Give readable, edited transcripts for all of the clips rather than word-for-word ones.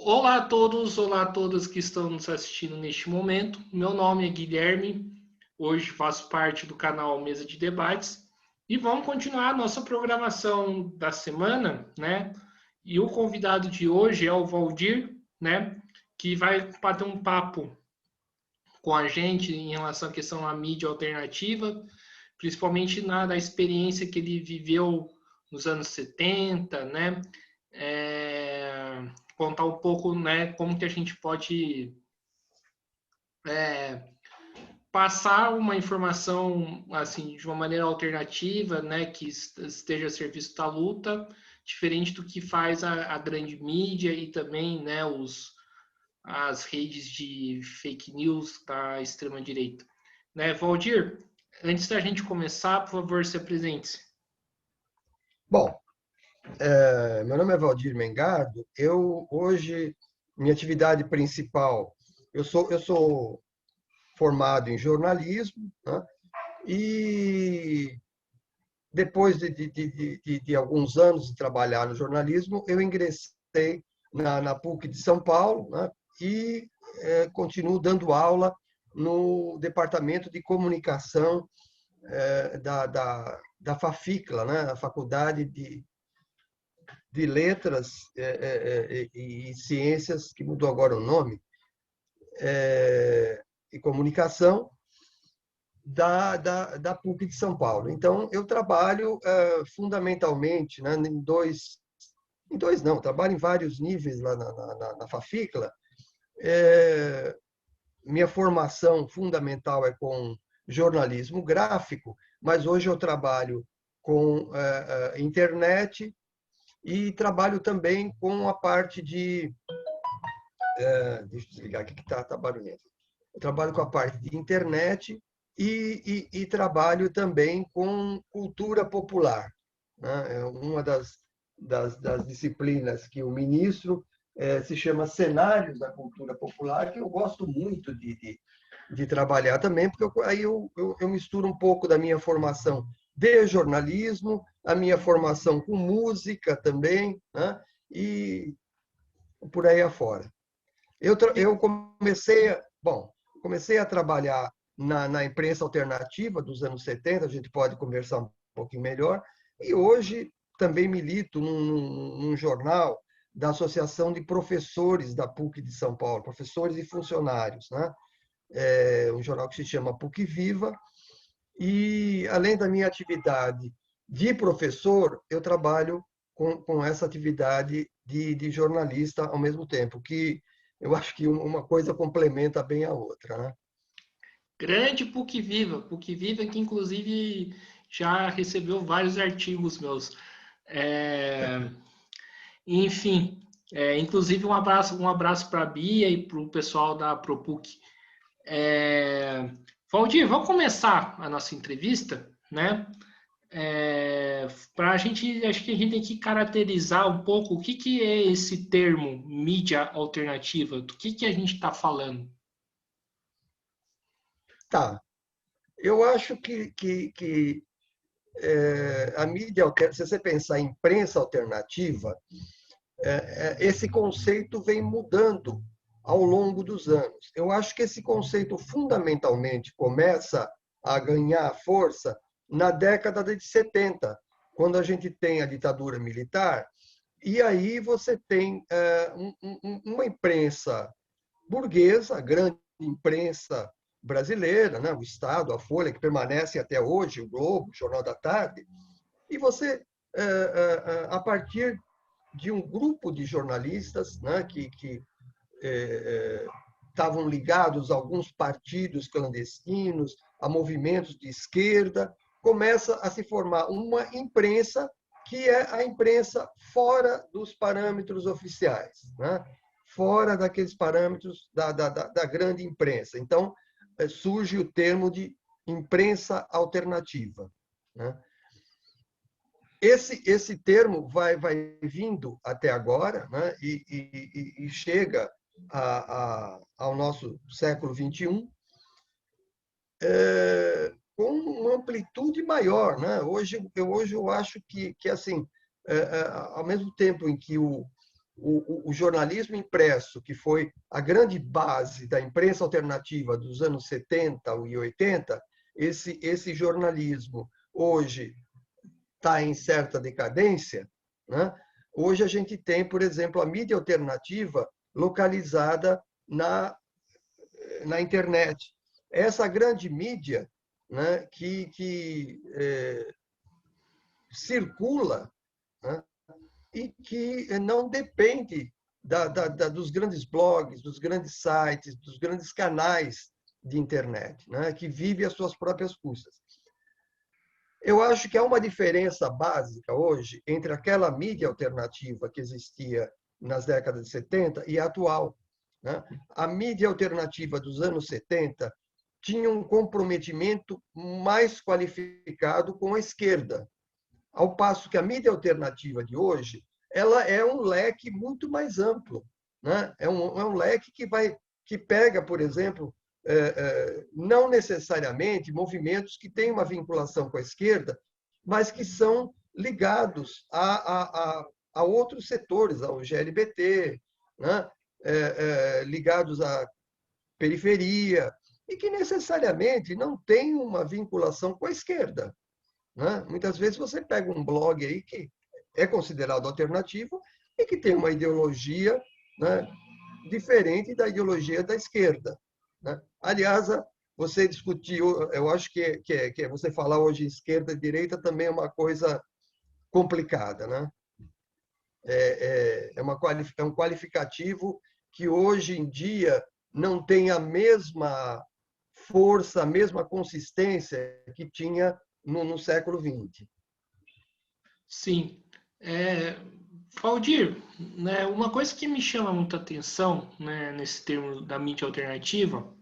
Olá a todos, olá a todas que estão nos assistindo neste momento. Meu nome é Guilherme, hoje faço parte do canal Mesa de Debates e vamos continuar a nossa programação da semana, né? E o convidado de hoje é o Valdir, né? Que vai bater um papo com a gente em relação à questão da mídia alternativa, principalmente da experiência que ele viveu nos anos 70, né? Contar um pouco, né, como que a gente pode passar uma informação assim de uma maneira alternativa, né, que esteja a serviço da luta, diferente do que faz a grande mídia e também, né, as redes de fake news da extrema direita, né, Valdir? Antes da gente começar, por favor, se apresente. Bom, meu nome é Valdir Mengardo. Eu hoje minha atividade principal, eu sou formado em jornalismo, né? E depois de alguns anos de trabalhar no jornalismo, eu ingressei na PUC de São Paulo, né? E continuo dando aula no departamento de comunicação da FAFICLA, né? A Faculdade de Letras e Ciências, que mudou agora o nome, e Comunicação da PUC de São Paulo. Então, eu trabalho fundamentalmente, né, em dois não, trabalho em vários níveis lá na FAFICLA. Minha formação fundamental é com jornalismo gráfico, mas hoje eu trabalho com internet e trabalho também com a parte de. Deixa eu desligar aqui que está barulhento. Eu trabalho com a parte de internet e trabalho também com cultura popular, né? É uma das disciplinas que o ministro se chama Cenários da Cultura Popular, que eu gosto muito de trabalhar também, porque aí eu misturo um pouco da minha formação de jornalismo, a minha formação com música também, né? E por aí afora. Eu comecei a trabalhar na imprensa alternativa dos anos 70, a gente pode conversar um pouquinho melhor, e hoje também milito num jornal da Associação de Professores da PUC de São Paulo, professores e funcionários, né? É um jornal que se chama PUC Viva, e além da minha atividade de professor, eu trabalho com essa atividade de jornalista ao mesmo tempo, que eu acho que uma coisa complementa bem a outra, né? Grande PUC Viva que inclusive já recebeu vários artigos meus. É, enfim, inclusive um abraço para a Bia e para o pessoal da ProPuc. Valdir, vamos começar a nossa entrevista, né? Para a gente, acho que a gente tem que caracterizar um pouco o que, que é esse termo mídia alternativa, do que a gente está falando. Tá. Eu acho que a mídia, se você pensar em imprensa alternativa, esse conceito vem mudando ao longo dos anos. Eu acho que esse conceito fundamentalmente começa a ganhar força na década de 70, quando a gente tem a ditadura militar, e aí você tem uma imprensa burguesa, a grande imprensa brasileira, né? O Estado, a Folha, que permanecem até hoje, o Globo, o Jornal da Tarde, e você, a partir de um grupo de jornalistas, né, que estavam ligados a alguns partidos clandestinos, a movimentos de esquerda, começa a se formar uma imprensa que é a imprensa fora dos parâmetros oficiais, né? Fora daqueles parâmetros da grande imprensa. Então, surge o termo de imprensa alternativa, né? Esse termo vai vindo até agora, né? E chega ao nosso século XXI com uma amplitude maior, né? Hoje eu acho que assim, ao mesmo tempo em que o jornalismo impresso, que foi a grande base da imprensa alternativa dos anos 70 e 80, esse jornalismo hoje está em certa decadência, né? Hoje a gente tem, por exemplo, a mídia alternativa localizada na internet. Essa grande mídia, né, que circula, né, e que não depende dos grandes blogs, dos grandes sites, dos grandes canais de internet, né, que vive às suas próprias custas. Eu acho que há uma diferença básica hoje entre aquela mídia alternativa que existia nas décadas de 70 e a atual, né? A mídia alternativa dos anos 70 tinha um comprometimento mais qualificado com a esquerda, ao passo que a mídia alternativa de hoje ela é um leque muito mais amplo, né? É um leque que pega, por exemplo, não necessariamente movimentos que têm uma vinculação com a esquerda, mas que são ligados a outros setores, ao GLBT, né? Ligados à periferia, e que necessariamente não têm uma vinculação com a esquerda, né? Muitas vezes você pega um blog aí que é considerado alternativo e que tem uma ideologia, né, diferente da ideologia da esquerda, né? Aliás, você discutiu, eu acho que você falar hoje esquerda e direita também é uma coisa complicada, né? É um qualificativo que hoje em dia não tem a mesma força, a mesma consistência que tinha no século XX. Sim. Valdir, né, uma coisa que me chama muita atenção, né, nesse termo da mídia alternativa,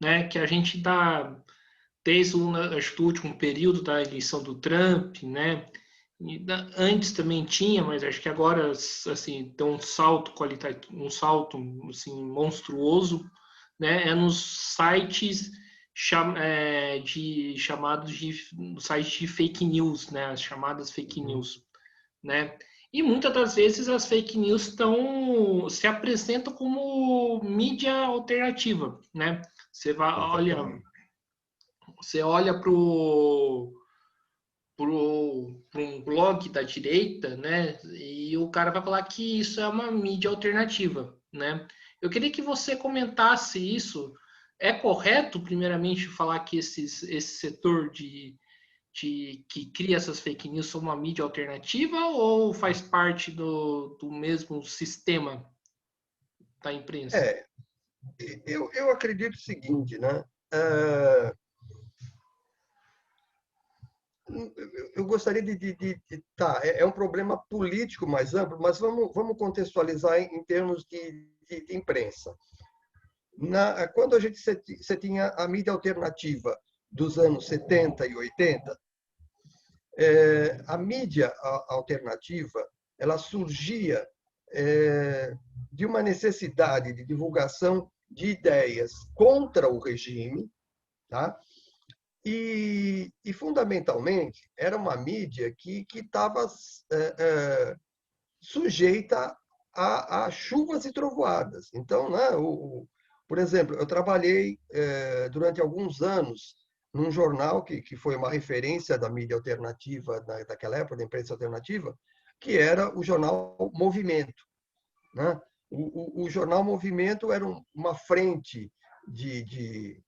né, que a gente dá desde acho que o último período da eleição do Trump, né, antes também tinha, mas acho que agora assim tem um salto qualitativo, um salto assim monstruoso, né, nos sites chamados de sites de fake news, né, as chamadas fake news, né? E muitas das vezes as fake news se apresentam como mídia alternativa, né? Você olha para um blog da direita, né? E o cara vai falar que isso é uma mídia alternativa, né? Eu queria que você comentasse isso. É correto, primeiramente, falar que esse setor que cria essas fake news são uma mídia alternativa ou faz parte do mesmo sistema da imprensa? É, eu acredito o seguinte, né? Eu gostaria tá, é um problema político mais amplo, mas vamos contextualizar em termos de imprensa. Quando você tinha a mídia alternativa dos anos 70 e 80, a mídia alternativa ela surgia de uma necessidade de divulgação de ideias contra o regime, tá? E fundamentalmente, era uma mídia que estava sujeita a chuvas e trovoadas. Então, né, por exemplo, eu trabalhei durante alguns anos num jornal que foi uma referência da mídia alternativa daquela época, da imprensa alternativa, que era o jornal Movimento, né? O jornal Movimento era uma frente de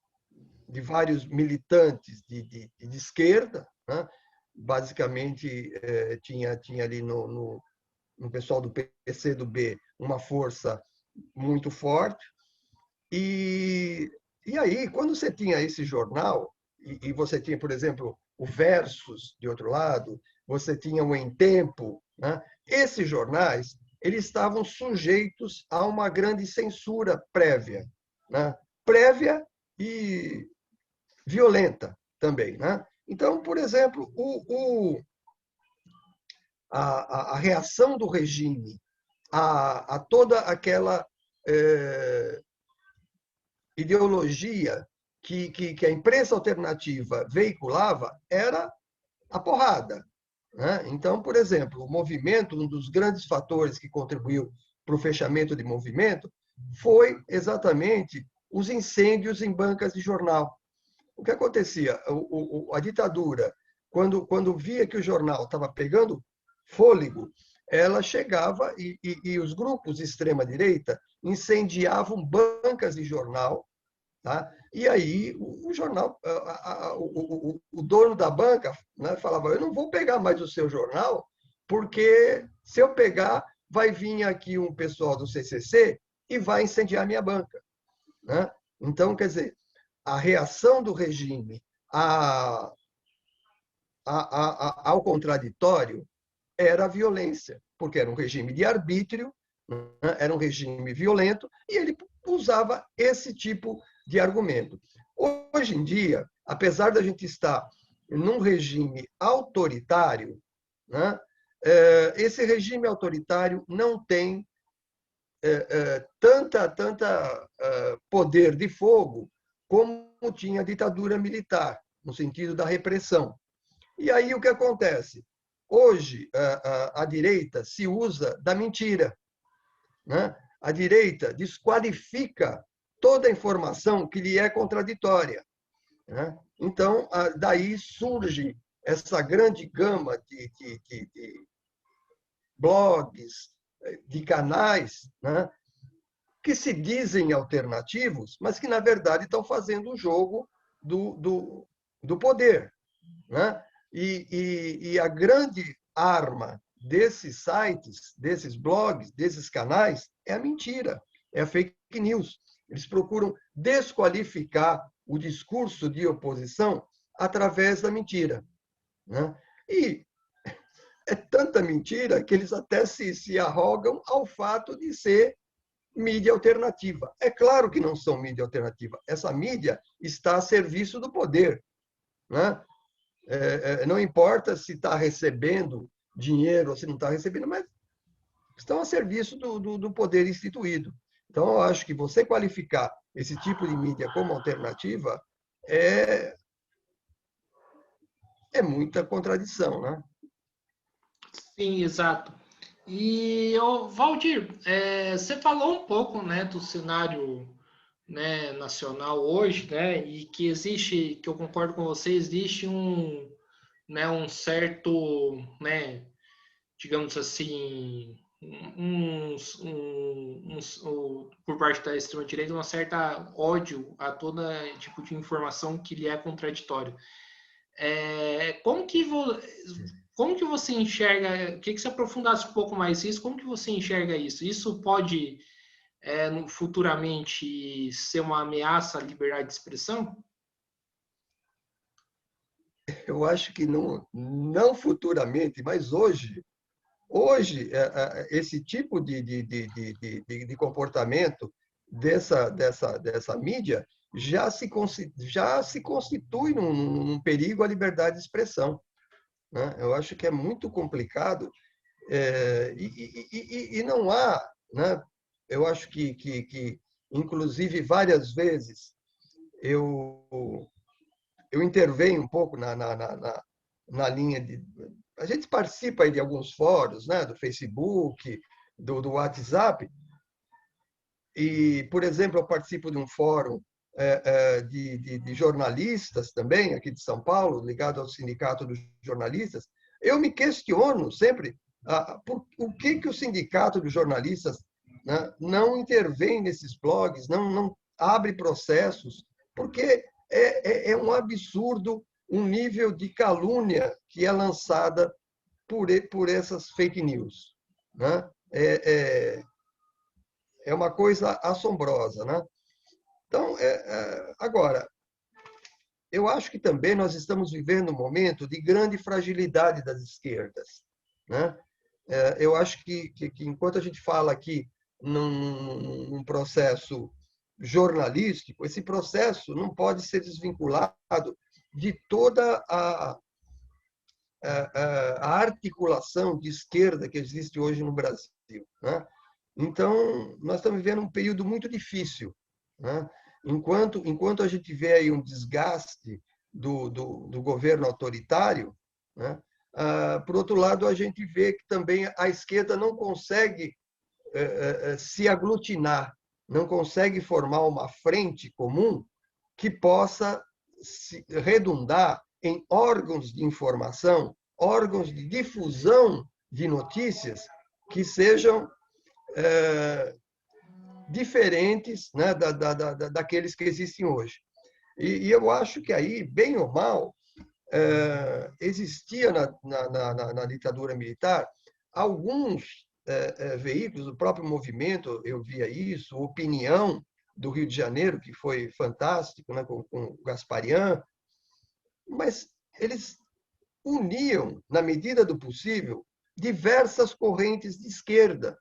vários militantes de esquerda, né? Basicamente tinha ali no pessoal do PCdoB uma força muito forte. E aí, quando você tinha esse jornal, e você tinha, por exemplo, o Versus, de outro lado, você tinha o Em Tempo, né? Esses jornais eles estavam sujeitos a uma grande censura prévia, né? Prévia e violenta também, né? Então, por exemplo, a reação do regime a toda aquela ideologia que a imprensa alternativa veiculava era a porrada, né? Então, por exemplo, o movimento, um dos grandes fatores que contribuiu para o fechamento de movimento, foi exatamente os incêndios em bancas de jornal. O que acontecia? A ditadura, quando via que o jornal estava pegando fôlego, ela chegava e os grupos de extrema-direita incendiavam bancas de jornal, tá? E aí o jornal, o dono da banca, né, falava: eu não vou pegar mais o seu jornal, porque se eu pegar, vai vir aqui um pessoal do CCC e vai incendiar minha banca, né? Então, quer dizer, a reação do regime ao contraditório era a violência, porque era um regime de arbítrio, né? Era um regime violento, e ele usava esse tipo de argumento. Hoje em dia, apesar da gente estar num regime autoritário, né, esse regime autoritário não tem tanta poder de fogo como tinha a ditadura militar, no sentido da repressão. E aí o que acontece? Hoje, a direita se usa da mentira, né? A direita desqualifica toda a informação que lhe é contraditória, né? Então, daí surge essa grande gama de blogs, de canais, né, que se dizem alternativos, mas que, na verdade, estão fazendo o jogo do poder, né? E a grande arma desses sites, desses blogs, desses canais, é a mentira, é a fake news. Eles procuram desqualificar o discurso de oposição através da mentira, né? E é tanta mentira que eles até se arrogam ao fato de ser mídia alternativa. É claro que não são mídia alternativa. Essa mídia está a serviço do poder, né? Não importa se está recebendo dinheiro ou se não está recebendo, mas estão a serviço do poder instituído. Então, eu acho que você qualificar esse tipo de mídia como alternativa é, é muita contradição, né? Sim, exato. E, Valdir, você falou um pouco, né, do cenário, né, nacional hoje, né, e que existe, que eu concordo com você, existe né, um certo, né, digamos assim, por parte da extrema-direita, uma certa ódio a todo tipo de informação que lhe é contraditório. É, como que você enxerga, queria que você aprofundasse um pouco mais isso, como que você enxerga isso? Isso pode, futuramente, ser uma ameaça à liberdade de expressão? Eu acho que não futuramente, mas hoje esse tipo de comportamento dessa mídia já se constitui num perigo à liberdade de expressão, né? Eu acho que é muito complicado, e não há, né? Eu acho que, inclusive, várias vezes eu intervenho um pouco na linha de. A gente participa aí de alguns fóruns, né, do Facebook, do WhatsApp, e, por exemplo, eu participo de um fórum de jornalistas também, aqui de São Paulo, ligado ao Sindicato dos Jornalistas. Eu me questiono sempre o que o Sindicato dos Jornalistas, né, não intervém nesses blogs, não abre processos, porque é um absurdo um nível de calúnia que é lançada por essas fake news, né? É uma coisa assombrosa, né? Então, agora, eu acho que também nós estamos vivendo um momento de grande fragilidade das esquerdas, né? Eu acho que enquanto a gente fala aqui num processo jornalístico, esse processo não pode ser desvinculado de toda a articulação de esquerda que existe hoje no Brasil, né? Então, nós estamos vivendo um período muito difícil, né? Enquanto a gente vê aí um desgaste do governo autoritário, né? Por outro lado, a gente vê que também a esquerda não consegue se aglutinar, não consegue formar uma frente comum que possa redundar em órgãos de informação, órgãos de difusão de notícias que sejam diferentes, né, daqueles que existem hoje. E eu acho que aí, bem ou mal, existia na ditadura militar alguns veículos, o próprio movimento, eu via isso, Opinião do Rio de Janeiro, que foi fantástico, né, com o Gasparian, mas eles uniam, na medida do possível, diversas correntes de esquerda,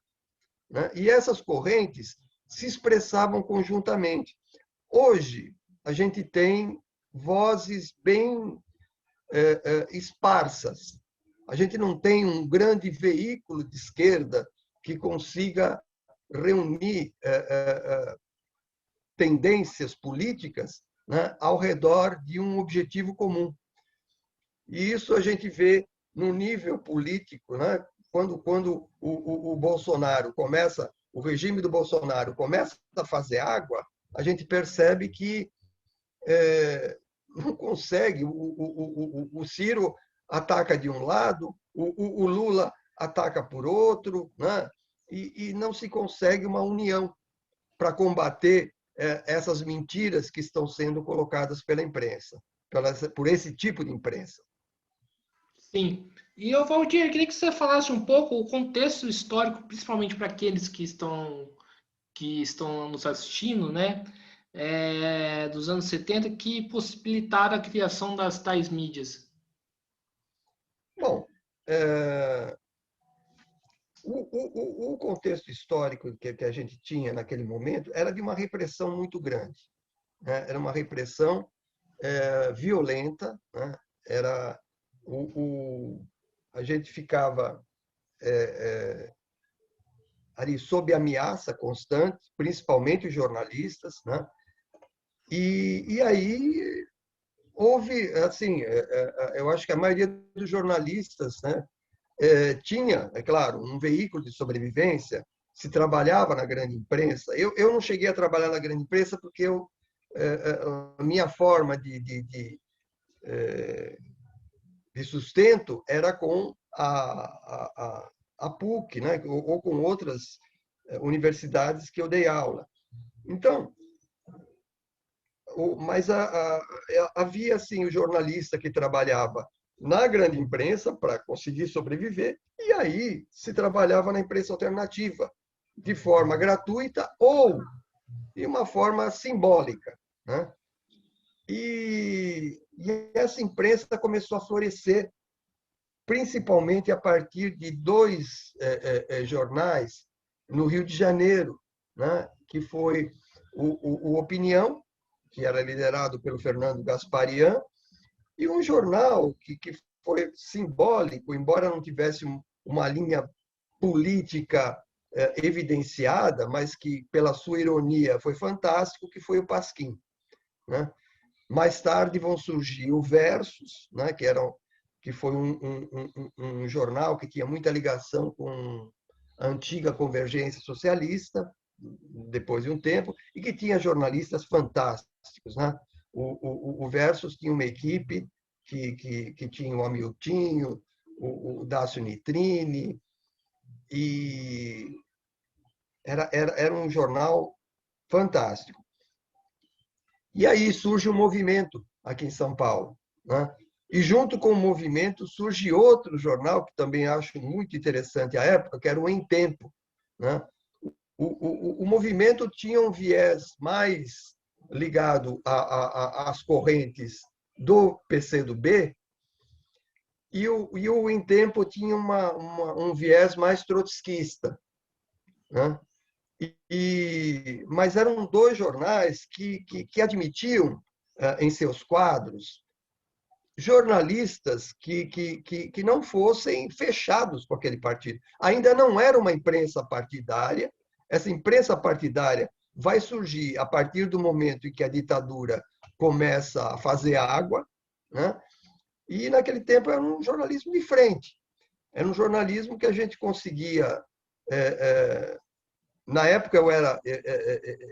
né? E essas correntes se expressavam conjuntamente. Hoje, a gente tem vozes bem esparsas. A gente não tem um grande veículo de esquerda que consiga reunir tendências políticas, né, ao redor de um objetivo comum. E isso a gente vê no nível político, né? Quando o Bolsonaro começa, o regime do Bolsonaro começa a fazer água, a gente percebe que não consegue. O Ciro ataca de um lado, o Lula ataca por outro, né? E não se consegue uma união para combater essas mentiras que estão sendo colocadas pela imprensa, por esse tipo de imprensa. Sim. E eu, Valdir, queria que você falasse um pouco o contexto histórico, principalmente para aqueles que estão nos assistindo, né? Dos anos 70, que possibilitaram a criação das tais mídias. Bom, o contexto histórico que a gente tinha naquele momento era de uma repressão muito grande, né? Era uma repressão violenta, né? Era a gente ficava ali sob ameaça constante, principalmente os jornalistas, né? E aí houve, assim, eu acho que a maioria dos jornalistas, né, tinha, é claro, um veículo de sobrevivência, se trabalhava na grande imprensa. Eu não cheguei a trabalhar na grande imprensa porque a minha forma de sustento era com a PUC, né, ou com outras universidades que eu dei aula. Então, mas havia assim o jornalista que trabalhava na grande imprensa para conseguir sobreviver, e aí se trabalhava na imprensa alternativa, de forma gratuita ou de uma forma simbólica, né? E essa imprensa começou a florescer, principalmente a partir de dois jornais no Rio de Janeiro, né? Que foi o Opinião, que era liderado pelo Fernando Gasparian, e um jornal que foi simbólico, embora não tivesse uma linha política evidenciada, mas que, pela sua ironia, foi fantástico, que foi o Pasquim, né? Mais tarde vão surgir o Versus, né? que foi um jornal que tinha muita ligação com a antiga Convergência Socialista, depois de um tempo, e que tinha jornalistas fantásticos, né? O Versus tinha uma equipe que tinha o Hamiltinho, o Dácio Nitrini, e era um jornal fantástico. E aí surge um movimento aqui em São Paulo, né? E junto com o movimento surge outro jornal que também acho muito interessante à época, que era o Em Tempo, né? O movimento tinha um viés mais ligado às correntes do PCdoB, e o Em Tempo tinha um viés mais trotskista, né? Mas eram dois jornais que admitiam em seus quadros jornalistas que não fossem fechados com aquele partido. Ainda não era uma imprensa partidária. Essa imprensa partidária vai surgir a partir do momento em que a ditadura começa a fazer água, né? E naquele tempo era um jornalismo de frente. Era um jornalismo que a gente conseguia Na época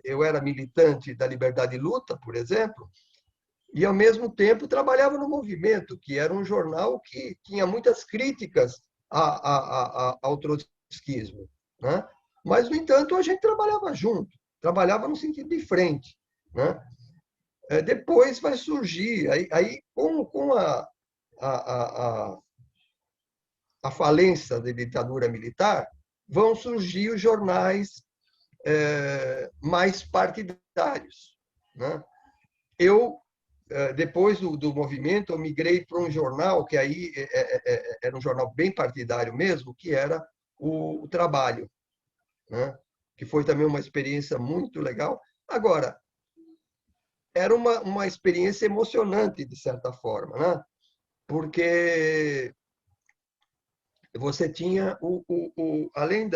eu era militante da Liberdade e Luta, por exemplo, e ao mesmo tempo trabalhava no Movimento, que era um jornal que tinha muitas críticas ao trotskismo, né? Mas, no entanto, a gente trabalhava junto, trabalhava no sentido de frente, né? Depois vai surgir, com a, a falência da ditadura militar, vão surgir os jornais mais partidários, né? Eu, depois do movimento, eu migrei para um jornal que aí era um jornal bem partidário mesmo, que era o Trabalho, né? Que foi também uma experiência muito legal. Agora, era uma experiência emocionante, de certa forma, né? Porque você tinha, além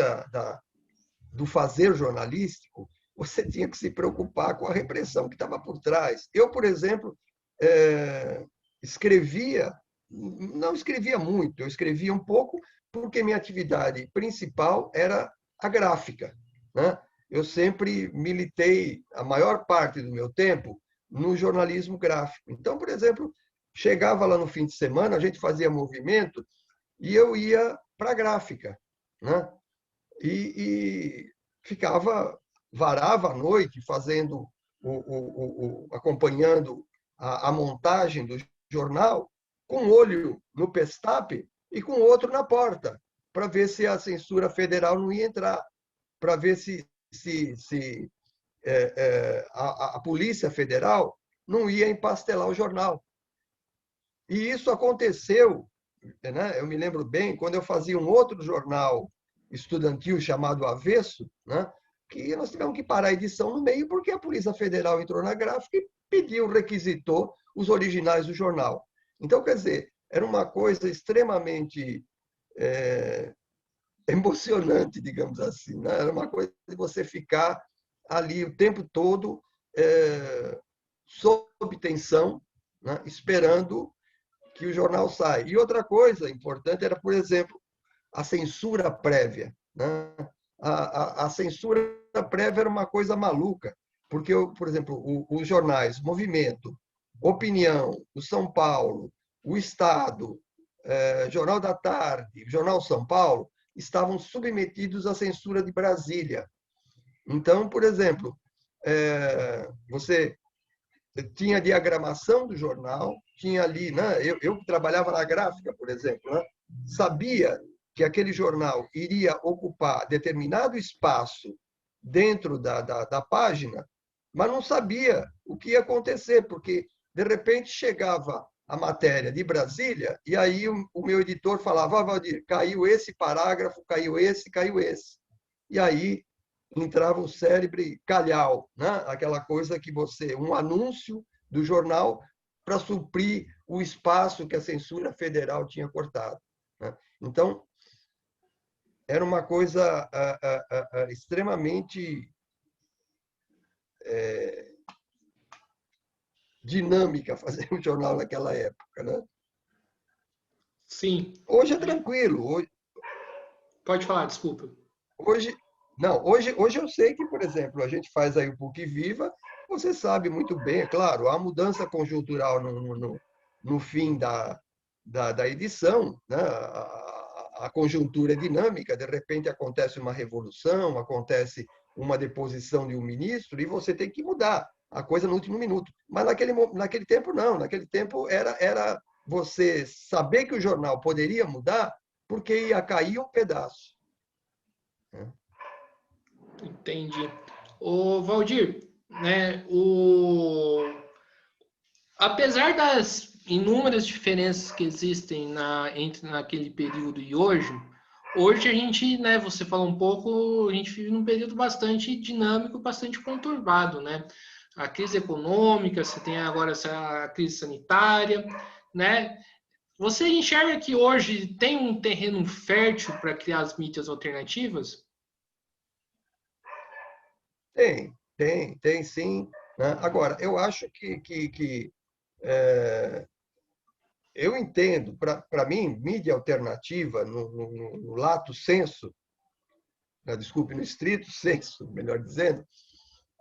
do fazer jornalístico, você tinha que se preocupar com a repressão que estava por trás. Eu, por exemplo, escrevia, não escrevia muito, eu escrevia um pouco porque minha atividade principal era a gráfica, né? Eu sempre militei a maior parte do meu tempo no jornalismo gráfico. Então, por exemplo, chegava lá no fim de semana, a gente fazia movimento e eu ia para a gráfica, né? E ficava, varava a noite fazendo, acompanhando a montagem do jornal, com um olho no pestape e com outro na porta, para ver se a censura federal não ia entrar, para ver se a Polícia Federal não ia empastelar o jornal. E isso aconteceu, né? Eu me lembro bem, quando eu fazia um outro jornal estudantil chamado Avesso, né? Que nós tivemos que parar a edição no meio porque a Polícia Federal entrou na gráfica e pediu, requisitou os originais do jornal. Então, quer dizer, era uma coisa extremamente emocionante, digamos assim, né? Era uma coisa de você ficar ali o tempo todo sob tensão, né? Esperando que o jornal saia. E outra coisa importante era, por exemplo, a censura prévia, né? A censura prévia era uma coisa maluca, porque, por exemplo, os jornais Movimento, Opinião, o São Paulo, o Estado, Jornal da Tarde, Jornal São Paulo, estavam submetidos à censura de Brasília. Então, por exemplo, você tinha a diagramação do jornal, tinha ali, né? Eu que trabalhava na gráfica, por exemplo, né? Sabia que aquele jornal iria ocupar determinado espaço dentro da página, mas não sabia o que ia acontecer, porque de repente chegava a matéria de Brasília e aí o meu editor falava: ah, Valdir, caiu esse parágrafo, caiu esse, caiu esse. E aí entrava o cérebro calhau, né? Aquela coisa que você, um anúncio do jornal para suprir o espaço que a censura federal tinha cortado, né? Então, era uma coisa extremamente dinâmica fazer um jornal naquela época, né? Sim. Hoje é tranquilo. Pode falar, desculpa. Hoje, não, hoje eu sei que, por exemplo, a gente faz aí o PUC Viva, você sabe muito bem, é claro, há mudança conjuntural no fim da edição, né? A conjuntura é dinâmica, de repente acontece uma revolução, acontece uma deposição de um ministro e você tem que mudar a coisa no último minuto. Mas naquele tempo, não, naquele tempo era você saber que o jornal poderia mudar porque ia cair um pedaço. Entendi. O Valdir, né, apesar das inúmeras diferenças que existem entre naquele período e hoje a gente, né, você falou um pouco, a gente vive num período bastante dinâmico, bastante conturbado, né? A crise econômica, você tem agora essa crise sanitária, né? Você enxerga que hoje tem um terreno fértil para criar as mídias alternativas? Tem sim, né? Agora, eu acho que eu entendo, para mim, mídia alternativa, no lato senso, desculpe, no estrito senso, melhor dizendo,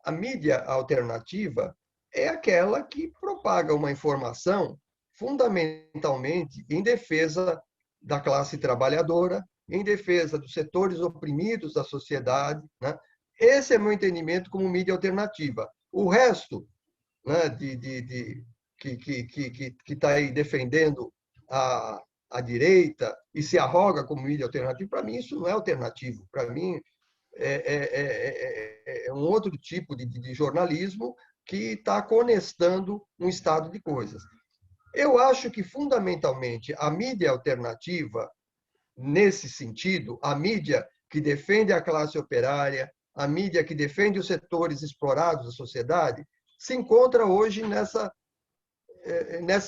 a mídia alternativa é aquela que propaga uma informação fundamentalmente em defesa da classe trabalhadora, em defesa dos setores oprimidos da sociedade, né? Esse é meu entendimento como mídia alternativa. O resto, né, que está aí defendendo a direita e se arroga como mídia alternativa, para mim isso não é alternativo. Para mim é um outro tipo de jornalismo que está conectando um estado de coisas. Eu acho que, fundamentalmente, a mídia alternativa, nesse sentido, a mídia que defende a classe operária, a mídia que defende os setores explorados da sociedade, se encontra hoje nessa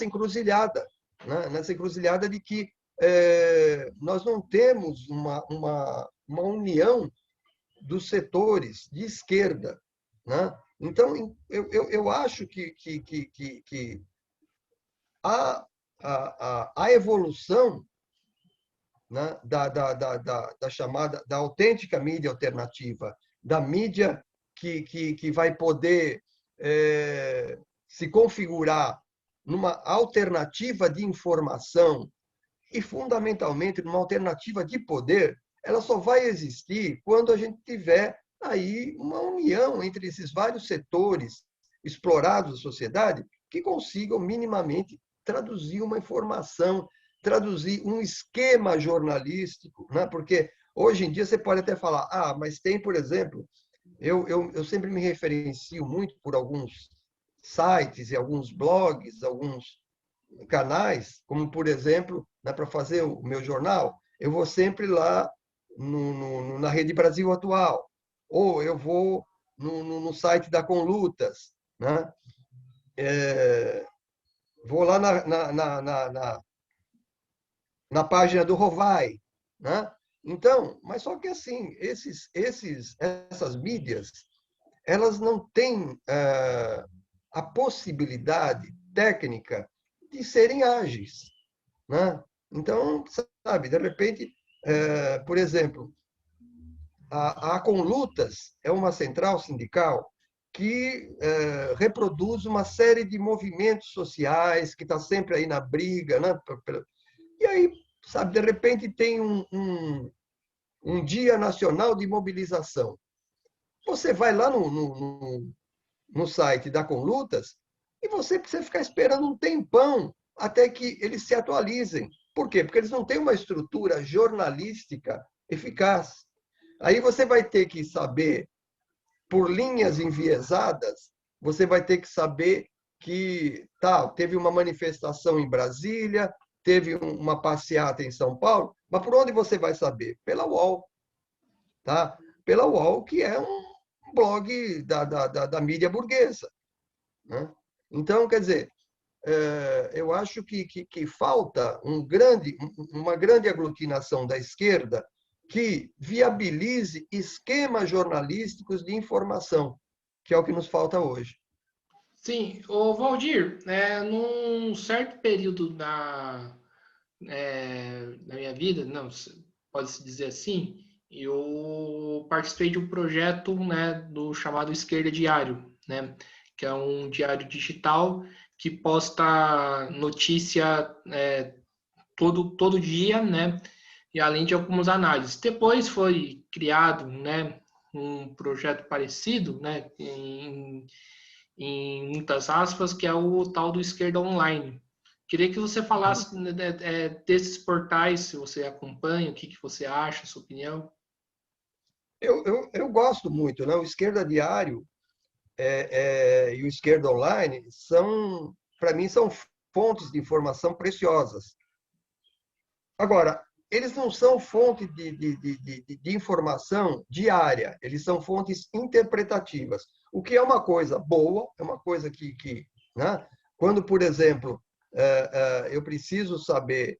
encruzilhada, né? Nessa encruzilhada de que nós não temos uma união dos setores de esquerda, né? Então, eu acho que a evolução, né, da chamada, da autêntica mídia alternativa, da mídia que vai poder se configurar numa alternativa de informação e, fundamentalmente, numa alternativa de poder, ela só vai existir quando a gente tiver aí uma união entre esses vários setores explorados da sociedade que consigam minimamente traduzir uma informação, traduzir um esquema jornalístico, né? Porque hoje em dia você pode até falar, mas tem, por exemplo, eu sempre me referencio muito por alguns sites e alguns blogs, alguns canais, como, por exemplo, para fazer o meu jornal, eu vou sempre lá na Rede Brasil Atual, ou eu vou no site da Conlutas, né? Vou lá na página do Rovai, né? Então, mas só que assim, essas mídias, elas não têm a possibilidade técnica de serem ágeis, né? Então, sabe, de repente, por exemplo, a Conlutas é uma central sindical que reproduz uma série de movimentos sociais, que está sempre aí na briga, né? E aí, sabe, de repente tem um Dia Nacional de Mobilização. Você vai lá no site da Conlutas e você precisa ficar esperando um tempão até que eles se atualizem. Por quê? Porque eles não têm uma estrutura jornalística eficaz. Aí você vai ter que saber, por linhas enviesadas, você vai ter que saber que teve uma manifestação em Brasília, teve uma passeata em São Paulo, mas por onde você vai saber? Pela UOL. Tá? Pela UOL, que é um blog da mídia burguesa, né? Então, quer dizer, eu acho que falta uma grande aglutinação da esquerda que viabilize esquemas jornalísticos de informação, que é o que nos falta hoje. Sim, o Valdir, num certo período da minha vida, não, pode-se dizer assim, eu participei de um projeto, né, do chamado Esquerda Diário, né, que é um diário digital que posta notícia todo dia, né, e além de algumas análises. Depois foi criado, né, um projeto parecido, né, em muitas aspas, que é o tal do Esquerda Online. Queria que você falasse, né, desses portais, se você acompanha, o que você acha, a sua opinião. Eu gosto muito, né? O Esquerda Diário e o Esquerda Online para mim, são fontes de informação preciosas. Agora, eles não são fonte de informação diária, eles são fontes interpretativas, o que é uma coisa boa, é uma coisa né? Quando, por exemplo, eu preciso saber,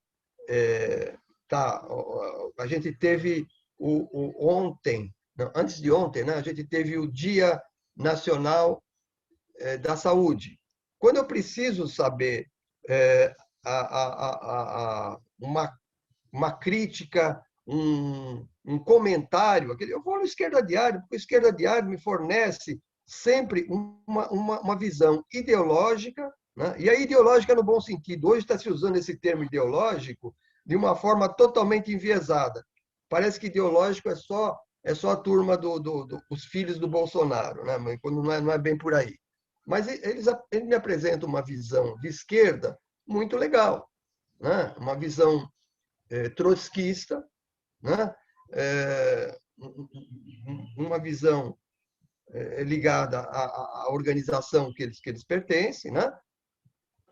a gente teve ontem, não, antes de ontem, né? A gente teve o Dia Nacional da Saúde. Quando eu preciso saber uma crítica, um comentário. Eu vou no Esquerda Diário, porque o Esquerda Diário me fornece sempre uma visão ideológica, né? E a ideológica no bom sentido. Hoje está se usando esse termo ideológico de uma forma totalmente enviesada. Parece que ideológico é só a turma dos filhos do Bolsonaro, né? Quando não é bem por aí. Mas eles me apresentam uma visão de esquerda muito legal, né? Uma visão trotskista, né? Uma visão ligada à organização que eles pertencem, né?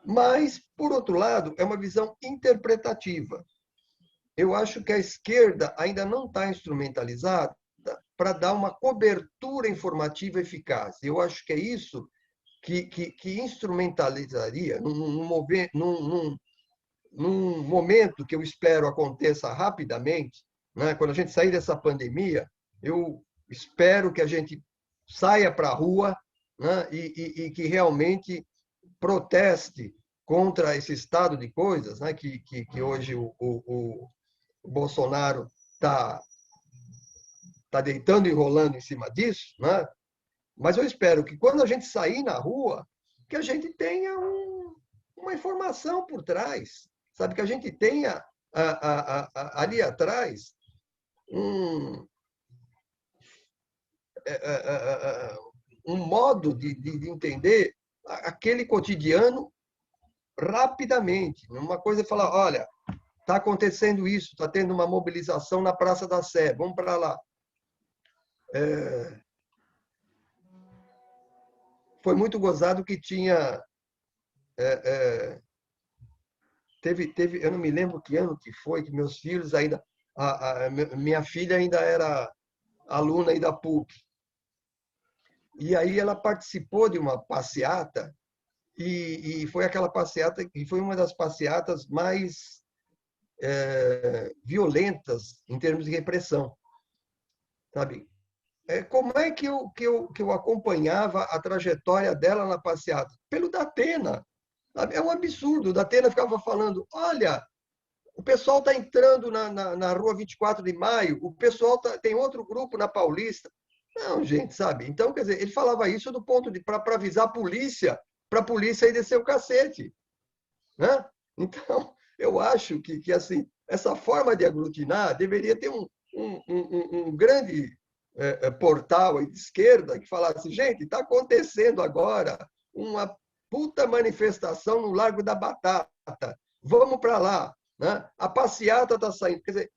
Mas, por outro lado, é uma visão interpretativa. Eu acho que a esquerda ainda não está instrumentalizada para dar uma cobertura informativa eficaz. Eu acho que é isso que instrumentalizaria, num momento que eu espero aconteça rapidamente, né? Quando a gente sair dessa pandemia, eu espero que a gente saia para a rua, né? E que realmente proteste contra esse estado de coisas, né? Que hoje o Bolsonaro tá deitando e rolando em cima disso, né? Mas eu espero que quando a gente sair na rua, que a gente tenha uma informação por trás, sabe? Que a gente tenha ali atrás um, um modo de entender aquele cotidiano rapidamente. Uma coisa é falar, olha, está acontecendo isso, está tendo uma mobilização na Praça da Sé, vamos para lá. Foi muito gozado que tinha... Teve, eu não me lembro que ano que foi, que meus filhos ainda... minha filha ainda era aluna aí da PUC. E aí ela participou de uma passeata, e foi aquela passeata, e foi uma das passeatas mais violentas em termos de repressão, sabe? Como é que eu acompanhava a trajetória dela na passeata? Pelo Datena. Sabe? É um absurdo. O Datena ficava falando, olha, o pessoal está entrando na rua 24 de maio, o pessoal tem outro grupo na Paulista. Não, gente, sabe? Então, quer dizer, ele falava isso do ponto de para avisar a polícia, para a polícia ir descer o cacete, né? Então, eu acho que assim, essa forma de aglutinar deveria ter um grande portal aí de esquerda que falasse, gente, está acontecendo agora uma puta manifestação no Largo da Batata, vamos para lá, né? A passeata está saindo. Quer dizer,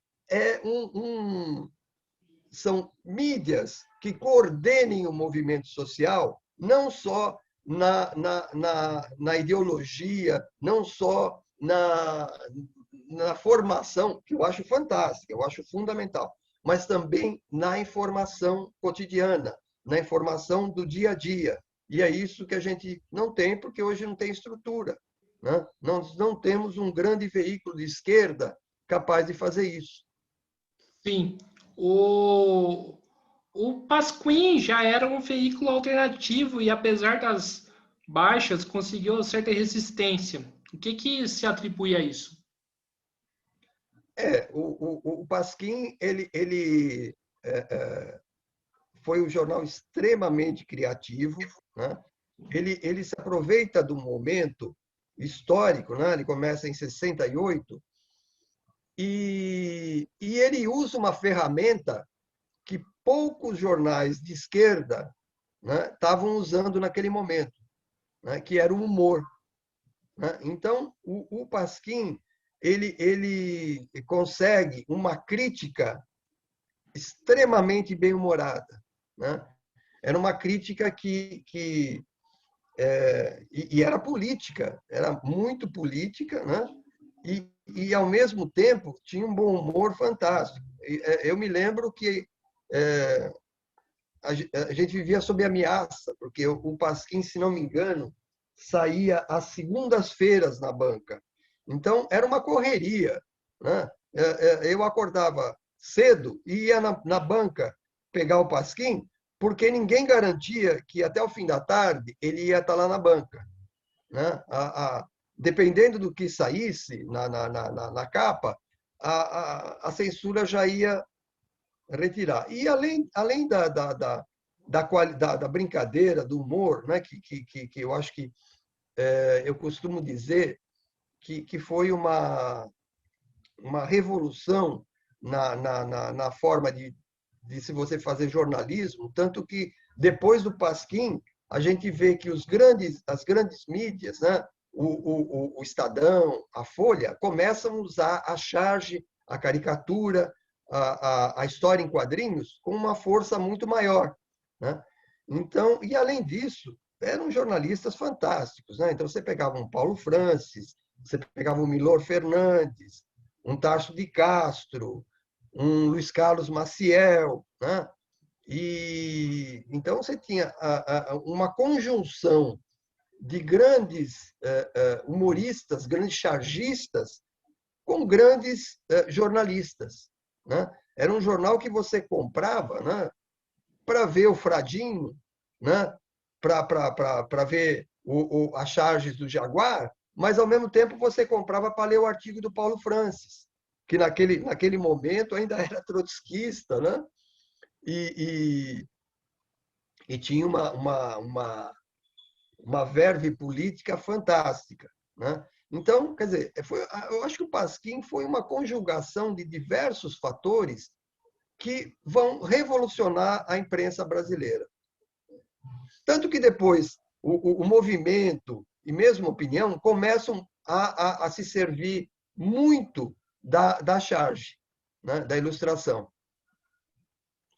são mídias que coordenem o movimento social, não só na ideologia, não só na formação, que eu acho fantástica, eu acho fundamental, mas também na informação cotidiana, na informação do dia a dia. E é isso que a gente não tem, porque hoje não tem estrutura, né? Nós não temos um grande veículo de esquerda capaz de fazer isso. Sim, o Pasquim já era um veículo alternativo e, apesar das baixas, conseguiu certa resistência. O que se atribui a isso? O Pasquim, ele foi um jornal extremamente criativo, né? Ele se aproveita do momento histórico, né? Ele começa em 68, e ele usa uma ferramenta que poucos jornais de esquerda, né, estavam usando naquele momento, né, que era o humor, né? Então, o Pasquim ele consegue uma crítica extremamente bem-humorada, né? Era uma crítica e era política, era muito política, né? Ao mesmo tempo, tinha um bom humor fantástico. Eu me lembro que a gente vivia sob ameaça, porque o Pasquim, se não me engano, saía às segundas-feiras na banca. Então, era uma correria, né? Eu acordava cedo e ia na banca pegar o Pasquim, porque ninguém garantia que até o fim da tarde ele ia estar lá na banca, né? Dependendo do que saísse na capa, a censura já ia retirar. E além da brincadeira, do humor, né, que eu acho que eu costumo dizer que foi uma revolução na forma de se você fazer jornalismo, tanto que depois do Pasquim, a gente vê que as grandes mídias, né, o Estadão, a Folha, começam a usar a charge, a caricatura, a história em quadrinhos com uma força muito maior, né? Então, e além disso, eram jornalistas fantásticos, né? Então você pegava um Paulo Francis, você pegava um Milor Fernandes, um Tarso de Castro, um Luiz Carlos Maciel, né? E então você tinha uma conjunção de grandes humoristas, grandes chargistas, com grandes jornalistas, né? Era um jornal que você comprava, né, para ver o Fradinho, né, para ver as charges do Jaguar, mas ao mesmo tempo você comprava para ler o artigo do Paulo Francis, que naquele momento ainda era trotskista, né? E, e tinha uma verve política fantástica, né? Então, quer dizer, eu acho que o Pasquim foi uma conjugação de diversos fatores que vão revolucionar a imprensa brasileira. Tanto que depois o movimento e mesmo a opinião começam a se servir muito da charge, né, da ilustração.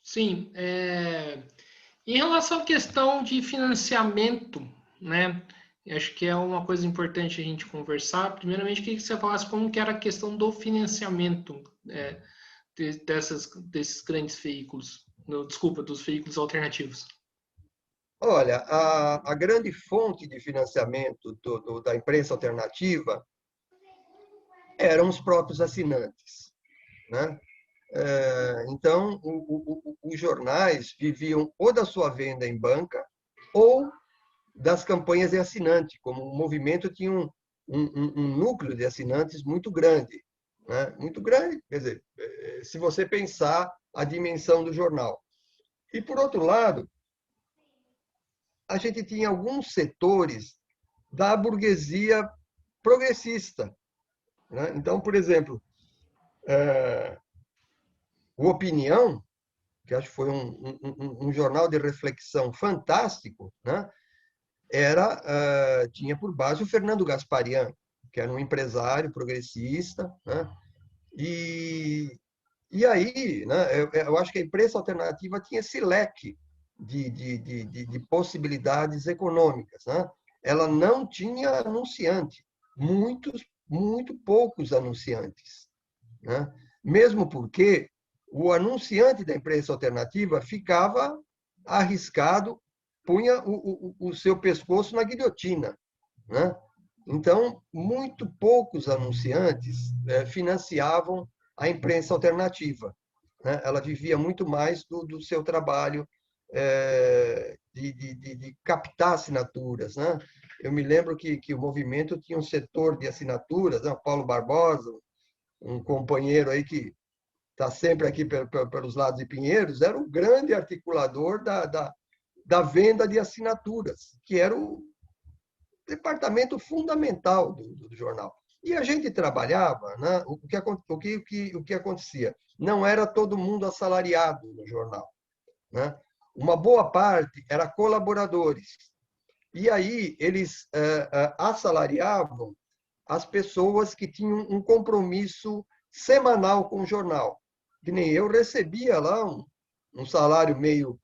Sim, em relação à questão de financiamento, né? Acho que é uma coisa importante a gente conversar. Primeiramente, queria que você falasse como que era a questão do financiamento desses grandes veículos. Desculpa, dos veículos alternativos. Olha, a grande fonte de financiamento da imprensa alternativa eram os próprios assinantes, né? Então, os jornais viviam ou da sua venda em banca ou das campanhas de assinante, como o movimento tinha um núcleo de assinantes muito grande, né? Muito grande, quer dizer, se você pensar a dimensão do jornal. E, por outro lado, a gente tinha alguns setores da burguesia progressista, né? Então, por exemplo, o Opinião, que acho que foi um jornal de reflexão fantástico, né? Tinha por base o Fernando Gasparian, que era um empresário progressista, né? E aí, né, eu acho que a imprensa alternativa tinha esse leque de possibilidades econômicas, né? Ela não tinha anunciante, muito poucos anunciantes, né? Mesmo porque o anunciante da imprensa alternativa ficava arriscado, punha o seu pescoço na guilhotina, né? Então, muito poucos anunciantes financiavam a imprensa alternativa, né? Ela vivia muito mais do seu trabalho de captar assinaturas, né? Eu me lembro que o movimento tinha um setor de assinaturas, né? Paulo Barbosa, um companheiro aí que está sempre aqui pelos lados de Pinheiros, era o grande articulador da venda de assinaturas, que era o departamento fundamental do jornal. E a gente trabalhava, né? O que acontecia? Não era todo mundo assalariado no jornal, né? Uma boa parte era colaboradores. E aí eles assalariavam as pessoas que tinham um compromisso semanal com o jornal. Que nem eu recebia lá um salário meio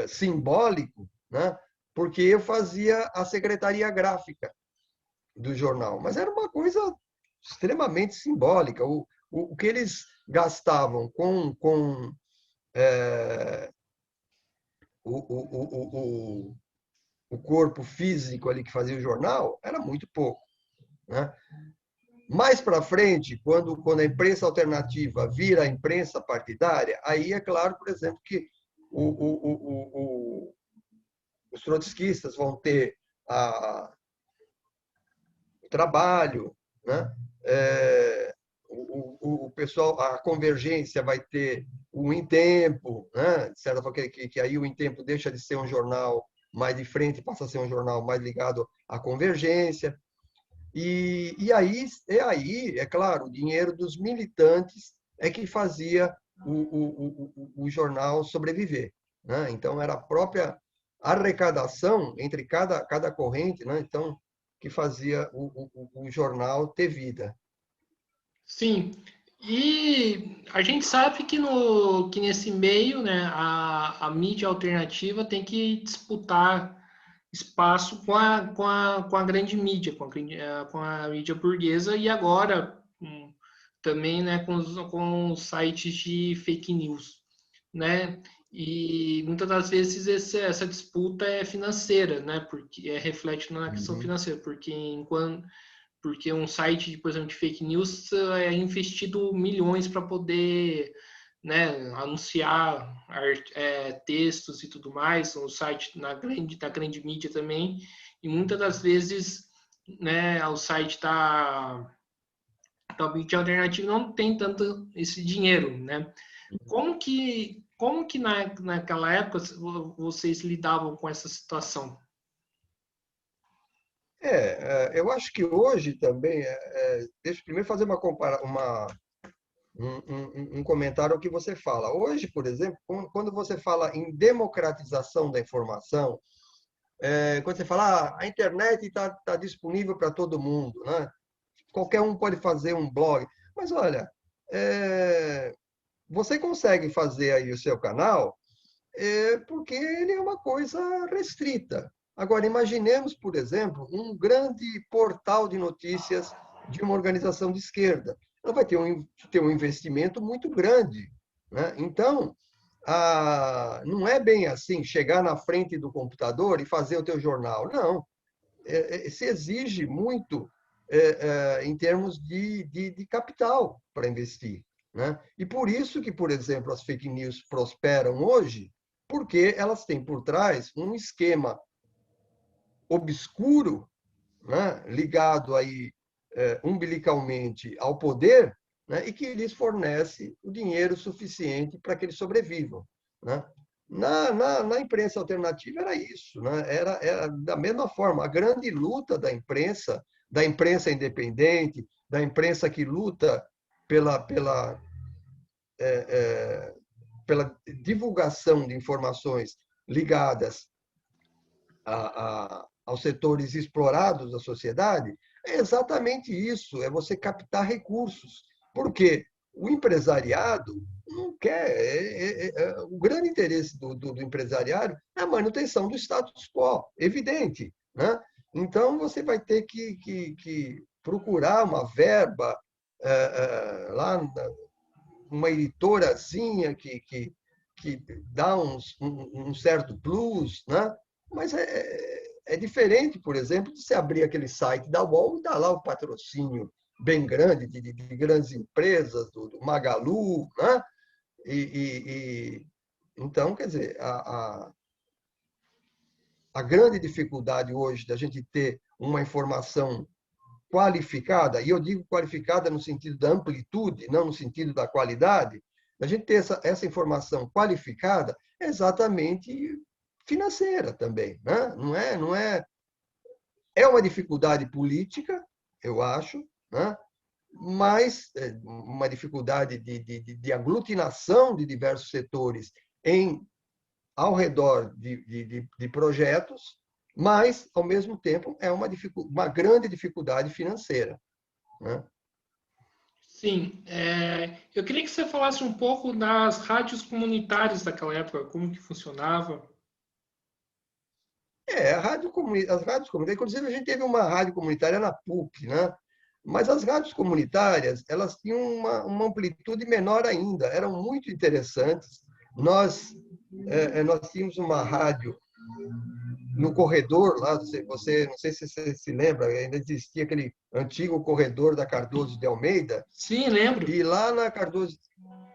simbólico, né? Porque eu fazia a secretaria gráfica do jornal. Mas era uma coisa extremamente simbólica. O que eles gastavam com o, o, o corpo físico ali que fazia o jornal era muito pouco, né? Mais para frente, quando a imprensa alternativa vira a imprensa partidária, aí é claro, por exemplo, que os trotskistas vão ter o trabalho, né? O pessoal, a convergência vai ter o Em Tempo, né? De certa forma, que aí o Em Tempo deixa de ser um jornal mais de frente, passa a ser um jornal mais ligado à convergência. E aí, é claro, o dinheiro dos militantes é que fazia o jornal sobreviver, né? Então, era a própria arrecadação entre cada corrente, né? Então, que fazia o jornal ter vida. Sim. E a gente sabe que, no, que nesse meio, né, a mídia alternativa tem que disputar espaço com a grande mídia, com a mídia burguesa, e agora também, né, com os sites de fake news, né? E muitas das vezes essa disputa é financeira, né? Porque reflete na questão Uhum. financeira, porque um site, por exemplo, de fake news é investido milhões para poder, né, anunciar textos e tudo mais, um site da grande mídia também, e muitas das vezes, né, o site da mídia alternativa não tem tanto esse dinheiro, né? Como que naquela época vocês lidavam com essa situação? Eu acho que hoje também, deixa eu primeiro fazer um comentário ao que você fala. Hoje, por exemplo, quando você fala em democratização da informação, quando você fala a internet está disponível para todo mundo, né? Qualquer um pode fazer um blog. Mas olha, é, você consegue fazer aí o seu canal porque ele é uma coisa restrita. Agora, imaginemos, por exemplo, um grande portal de notícias de uma organização de esquerda. Ela vai ter um investimento muito grande, né? Então, não é bem assim, chegar na frente do computador e fazer o teu jornal. Não. Se exige muito em termos de capital para investir, né? E por isso que, por exemplo, as fake news prosperam hoje, porque elas têm por trás um esquema obscuro, né, ligado aí umbilicalmente ao poder, né, e que lhes fornece o dinheiro suficiente para que eles sobrevivam, né? Na imprensa alternativa era isso, né? Era da mesma forma. A grande luta da imprensa independente, da imprensa que luta pela, pela divulgação de informações ligadas aos setores explorados da sociedade, é exatamente isso, é você captar recursos. Porque o empresariado não quer. O grande interesse do empresariado é a manutenção do status quo, evidente. Né? Então, você vai ter que procurar uma verba lá, uma editorazinha que dá um certo plus, né? Mas é diferente, por exemplo, de você abrir aquele site da UOL e dar lá o patrocínio bem grande de grandes empresas, do Magalu, né? Então, quer dizer, a grande dificuldade hoje da gente ter uma informação qualificada, e eu digo qualificada no sentido da amplitude, não no sentido da qualidade, a gente ter essa informação qualificada é exatamente financeira também, né? É uma dificuldade política, eu acho, né? Mas uma dificuldade de aglutinação de diversos setores ao redor de projetos, mas, ao mesmo tempo, é uma grande dificuldade financeira, né? Sim, eu queria que você falasse um pouco das rádios comunitárias daquela época, como que funcionava. As rádios comunitárias, inclusive a gente teve uma rádio comunitária na PUC, né? Mas as rádios comunitárias, elas tinham uma amplitude menor ainda, eram muito interessantes. Nós tínhamos uma rádio no corredor lá, não sei se você se lembra, ainda existia aquele antigo corredor da Cardoso de Almeida, Sim, lembro. e lá na Cardoso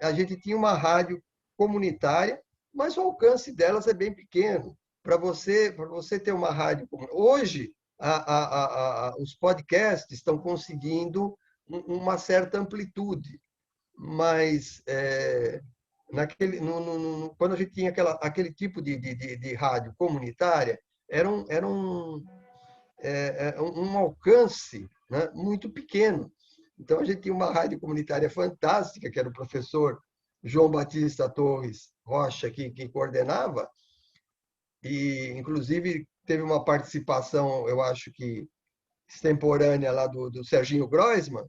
a gente tinha uma rádio comunitária, mas o alcance delas é bem pequeno. Para você ter uma rádio hoje, os podcasts estão conseguindo uma certa amplitude, mas quando a gente tinha aquele tipo de rádio comunitária, era um alcance, né, muito pequeno. Então, a gente tinha uma rádio comunitária fantástica, que era o professor João Batista Torres Rocha, que coordenava, e, inclusive, teve uma participação, eu acho que extemporânea lá do Serginho Groisman,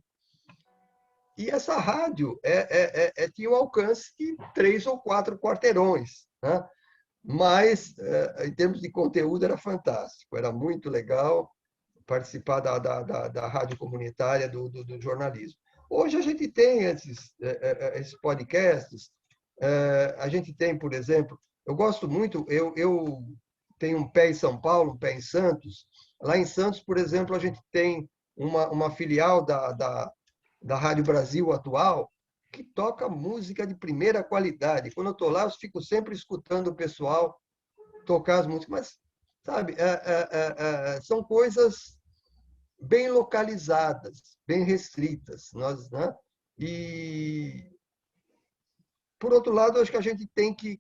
e essa rádio tinha um alcance de 3 ou 4 quarteirões, né? Mas, em termos de conteúdo, era fantástico, era muito legal participar da rádio comunitária do jornalismo. Hoje a gente tem esses podcasts, a gente tem, por exemplo, eu gosto muito, eu tenho um pé em São Paulo, um pé em Santos. Lá em Santos, por exemplo, a gente tem uma filial da Rádio Brasil Atual, que toca música de primeira qualidade. Quando eu estou lá, eu fico sempre escutando o pessoal tocar as músicas, mas, sabe, são coisas bem localizadas, bem restritas. Né? E, por outro lado, acho que a gente tem que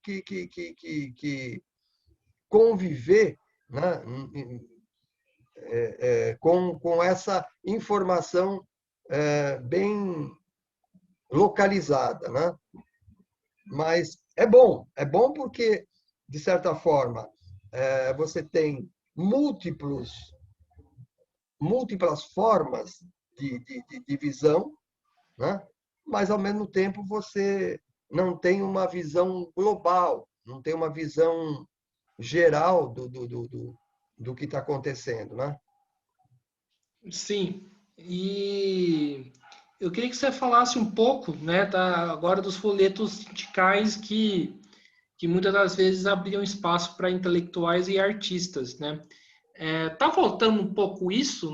conviver, né, com essa informação bem localizada, né? Mas é bom porque, de certa forma, você tem múltiplas formas de visão, né? Mas, ao mesmo tempo, você não tem uma visão global, não tem uma visão geral do que está acontecendo, né? Sim, e eu queria que você falasse um pouco, né, agora dos folhetos sindicais que muitas das vezes abriam espaço para intelectuais e artistas, né? Tá faltando um pouco isso,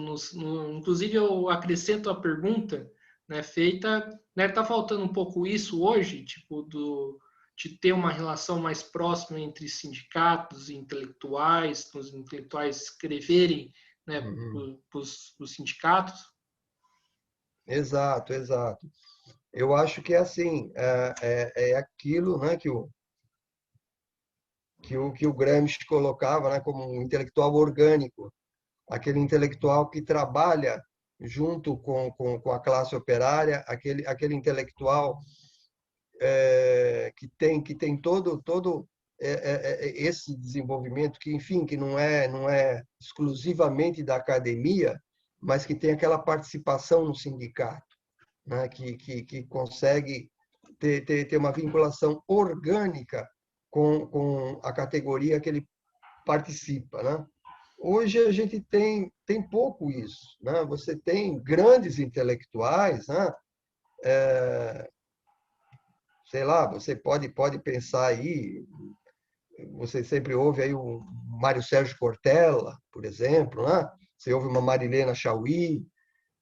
inclusive eu acrescento a pergunta, né, feita, né, tá faltando um pouco isso hoje, tipo, de ter uma relação mais próxima entre sindicatos e intelectuais, os intelectuais escreverem, né, Uhum. para os sindicatos? Exato, exato. Eu acho que é assim, é aquilo, né, que o Gramsci colocava, né, como um intelectual orgânico, aquele intelectual que trabalha junto com a classe operária, aquele intelectual que tem todo esse desenvolvimento que, enfim, que não é exclusivamente da academia, mas que tem aquela participação no sindicato, né? Que consegue ter uma vinculação orgânica com a categoria que ele participa, né? Hoje a gente tem pouco isso, né? Você tem grandes intelectuais, né? Sei lá, você pode pensar aí, você sempre ouve aí o Mário Sérgio Cortella, por exemplo, né? Você ouve uma Marilena Chauí,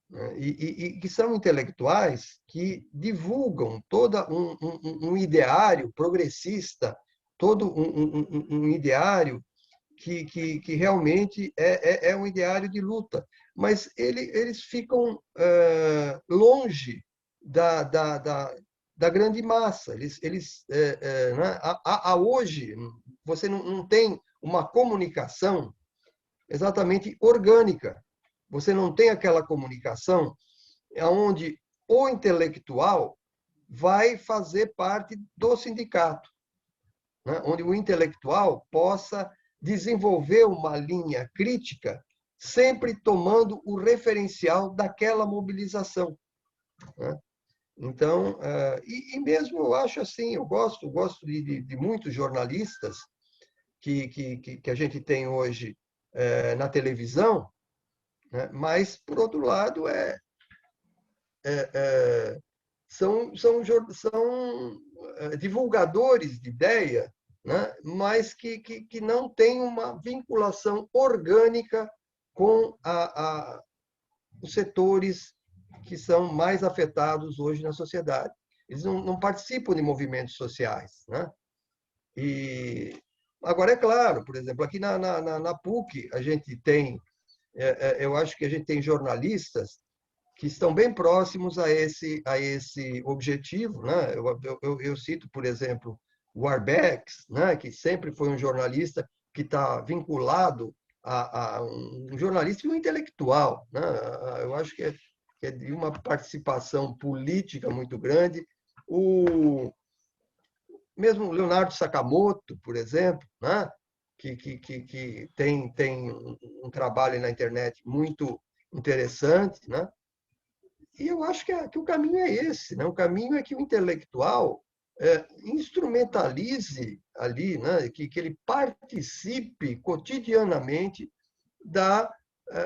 né? E que são intelectuais que divulgam todo um ideário progressista, todo um ideário que realmente é um ideário de luta. Mas eles ficam longe da grande massa. Né? Hoje, você não tem uma comunicação exatamente orgânica. Você não tem aquela comunicação onde o intelectual vai fazer parte do sindicato, né? Onde o intelectual possa desenvolver uma linha crítica, sempre tomando o referencial daquela mobilização, né? Então, e mesmo eu acho assim, eu gosto de muitos jornalistas que a gente tem hoje na televisão, né? Mas, por outro lado, são divulgadores de ideia, né? Mas que não têm uma vinculação orgânica com os setores que são mais afetados hoje na sociedade. Eles não participam de movimentos sociais, né? E agora, é claro, por exemplo, aqui na PUC, a gente tem, eu acho que a gente tem jornalistas que estão bem próximos a esse objetivo, né? Eu cito, por exemplo, o Arbex, né? Que sempre foi um jornalista que está vinculado a um jornalista e um intelectual, né? Eu acho que é de uma participação política muito grande. O mesmo Leonardo Sakamoto, por exemplo, né? que tem um trabalho na internet muito interessante, né? E eu acho que o caminho é esse, né? O caminho é que o intelectual instrumentalize ali, né? Que ele participe cotidianamente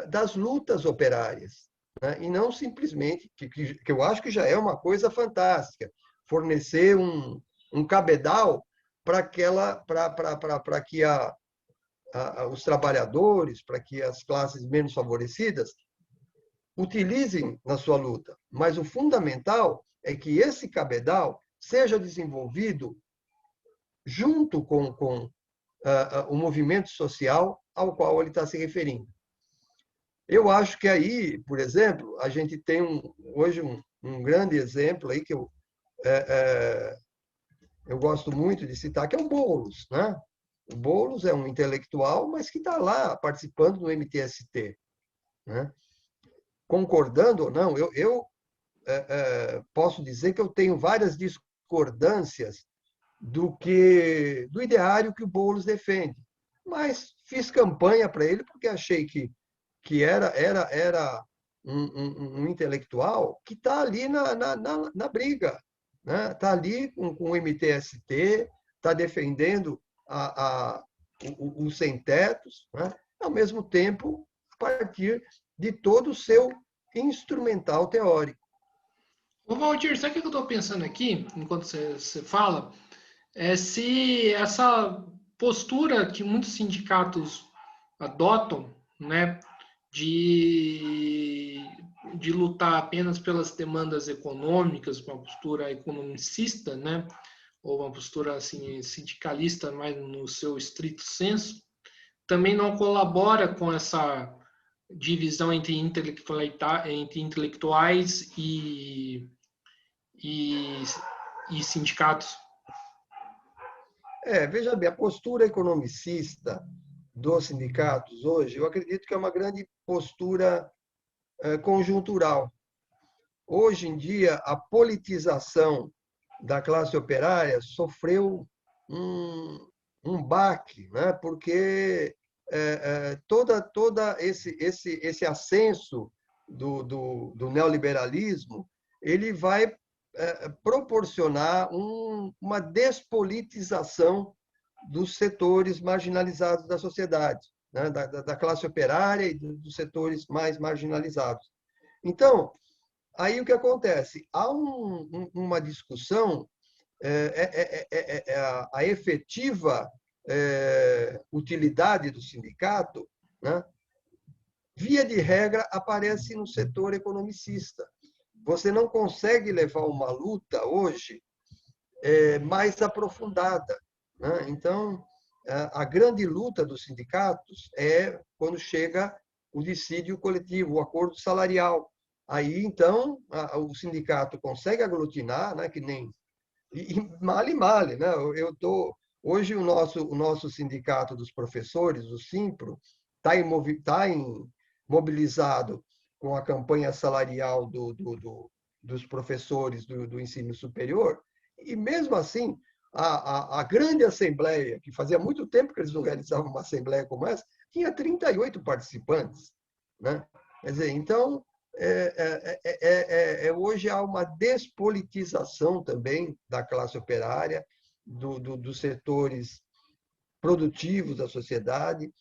das lutas operárias, né? E não simplesmente, que eu acho que já é uma coisa fantástica, fornecer um cabedal para que os trabalhadores, para que as classes menos favorecidas utilizem na sua luta. Mas o fundamental é que esse cabedal seja desenvolvido junto com o movimento social ao qual ele está se referindo. Eu acho que aí, por exemplo, a gente tem hoje um grande exemplo aí que eu gosto muito de citar, que é o Boulos, né? O Boulos é um intelectual, mas que está lá participando do MTST, né? Concordando ou não, eu posso dizer que eu tenho várias discordâncias do ideário que o Boulos defende, mas fiz campanha para ele porque achei que era um intelectual que está ali na briga, né? Está ali com o MTST, está defendendo os sem-tetos, né? Ao mesmo tempo, a partir de todo o seu instrumental teórico. Ô, Valdir, sabe o que eu estou pensando aqui, enquanto você fala? É se essa postura que muitos sindicatos adotam, né, de, de lutar apenas pelas demandas econômicas, uma postura economicista, né, ou uma postura assim sindicalista, mais no seu estrito senso, também não colabora com essa divisão entre intelectuais e, e sindicatos. Veja bem, a postura economicista dos sindicatos hoje, eu acredito que é uma grande postura conjuntural. Hoje em dia, a politização da classe operária sofreu um baque, né? Porque todo esse ascenso do neoliberalismo ele vai proporcionar uma despolitização dos setores marginalizados da sociedade, né? da classe operária e dos setores mais marginalizados. Então, aí o que acontece? Há uma discussão, a efetiva utilidade do sindicato, né? Via de regra, aparece no setor economicista. Você não consegue levar uma luta hoje mais aprofundada, né? Então, a grande luta dos sindicatos é quando chega o dissídio coletivo, o acordo salarial. Aí, então, o sindicato consegue aglutinar, né, que nem... E male, né? Hoje, o nosso sindicato dos professores, o Simpro, está mobilizado com a campanha salarial dos professores do ensino superior, e mesmo assim, a grande assembleia, que fazia muito tempo que eles não realizavam uma assembleia como essa, tinha 38 participantes, né? Quer dizer, então, hoje há uma despolitização também da classe operária, dos setores produtivos da sociedade,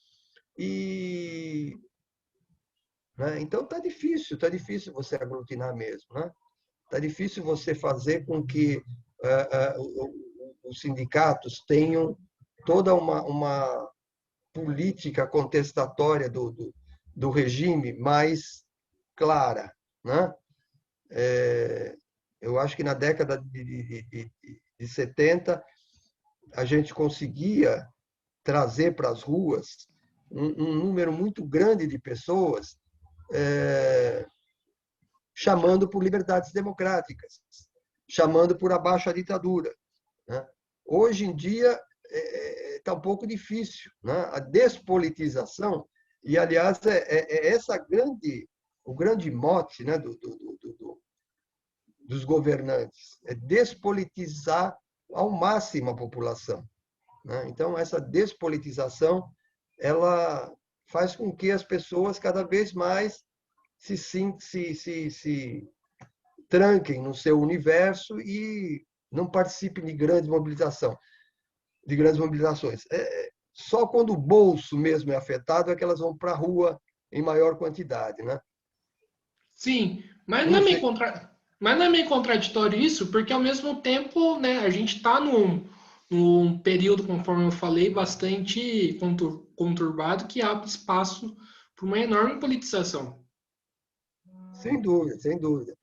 né? Então está difícil você aglutinar mesmo, né? Está difícil você fazer com que os sindicatos tenham toda uma política contestatória do regime mais clara, né? Eu acho que na década de 70 a gente conseguia trazer para as ruas um número muito grande de pessoas chamando por liberdades democráticas, chamando por abaixo a ditadura, né? Hoje em dia está um pouco difícil, né? A despolitização, e, aliás, o grande mote, né, dos governantes, é despolitizar ao máximo a população, né? Então, essa despolitização ela faz com que as pessoas cada vez mais se tranquem no seu universo e não participem de grandes mobilizações. Só quando o bolso mesmo é afetado é que elas vão para a rua em maior quantidade, né? Sim, Eu não sei. mas não é meio contraditório isso, porque ao mesmo tempo, né, a gente está num período, conforme eu falei, bastante conturbado, que abre espaço para uma enorme politização. Sem dúvida, sem dúvida.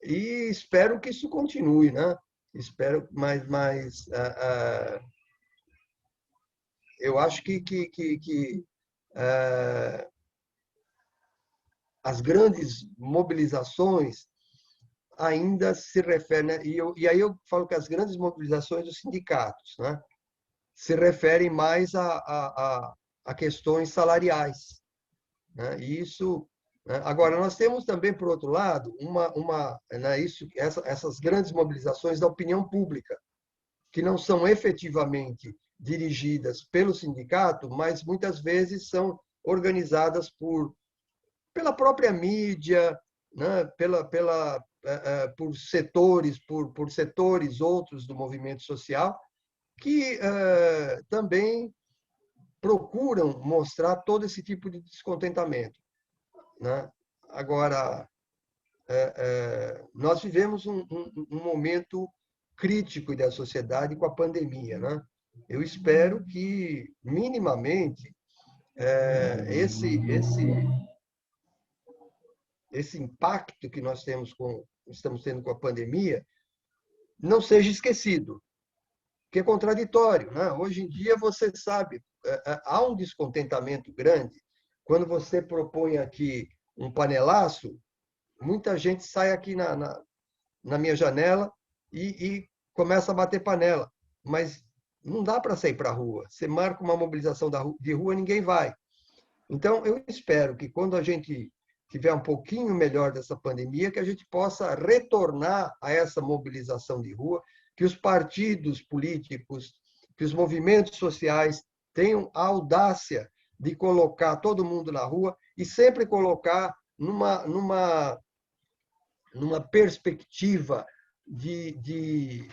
E espero que isso continue, né? Espero, mas eu acho que as grandes mobilizações ainda se referem, né? E aí eu falo que as grandes mobilizações dos sindicatos, né, se referem mais a questões salariais, né? E isso, né? Agora, nós temos também, por outro lado, né, essas grandes mobilizações da opinião pública, que não são efetivamente dirigidas pelo sindicato, mas muitas vezes são organizadas pela própria mídia, né? Por setores outros do movimento social, que também procuram mostrar todo esse tipo de descontentamento, né? Agora, nós vivemos um momento crítico da sociedade com a pandemia, né? Eu espero que, minimamente, esse impacto que estamos tendo com a pandemia não seja esquecido, que é contraditório, né? Hoje em dia, você sabe, há um descontentamento grande. Quando você propõe aqui um panelaço, muita gente sai aqui na minha janela e começa a bater panela. Mas não dá para sair para a rua. Você marca uma mobilização de rua, ninguém vai. Então, eu espero que quando a gente tiver um pouquinho melhor dessa pandemia, que a gente possa retornar a essa mobilização de rua, que os partidos políticos, que os movimentos sociais tenham a audácia de colocar todo mundo na rua e sempre colocar numa perspectiva de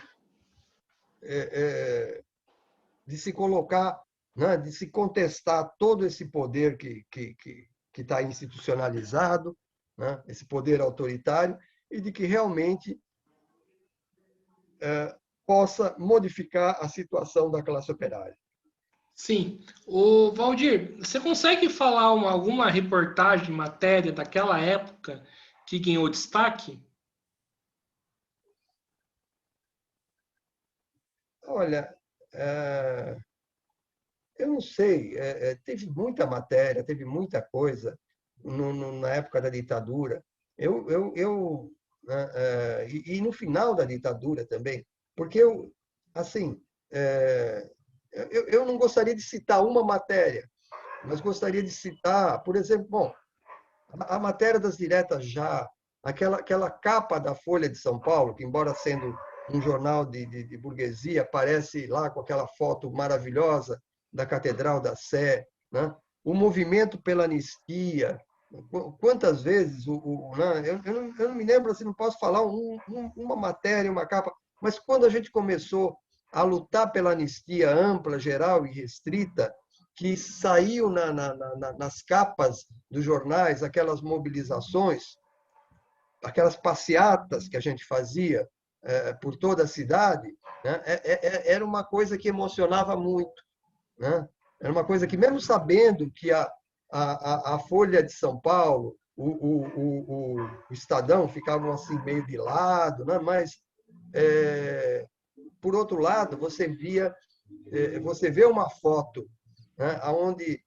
se colocar, né, de se contestar todo esse poder que está institucionalizado, né, esse poder autoritário, e de que realmente possa modificar a situação da classe operária. Sim. O Valdir, você consegue falar alguma reportagem, matéria daquela época que ganhou destaque? Olha, eu não sei, teve muita matéria, teve muita coisa na época da ditadura. E no final da ditadura também, porque assim, eu não gostaria de citar uma matéria, mas gostaria de citar, por exemplo, bom, a matéria das diretas já, aquela capa da Folha de São Paulo, que embora sendo um jornal de burguesia, aparece lá com aquela foto maravilhosa da Catedral da Sé, né? O movimento pela anistia, quantas vezes, né? Eu não me lembro, assim, não posso falar uma matéria, uma capa, mas quando a gente começou a lutar pela anistia ampla, geral e restrita, que saiu nas capas dos jornais, aquelas mobilizações, aquelas passeatas que a gente fazia por toda a cidade, né? Era uma coisa que emocionava muito, né? Era uma coisa que, mesmo sabendo que a Folha de São Paulo, o Estadão ficavam assim meio de lado, né? Mas, por outro lado, você vê uma foto, né, onde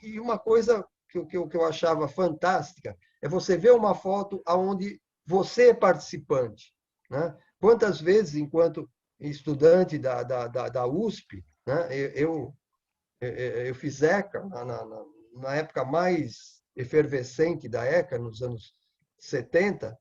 e uma coisa que eu achava fantástica é você ver uma foto onde você é participante, né? Quantas vezes, enquanto estudante da USP, né, eu fiz ECA na época mais efervescente da ECA, nos anos 70.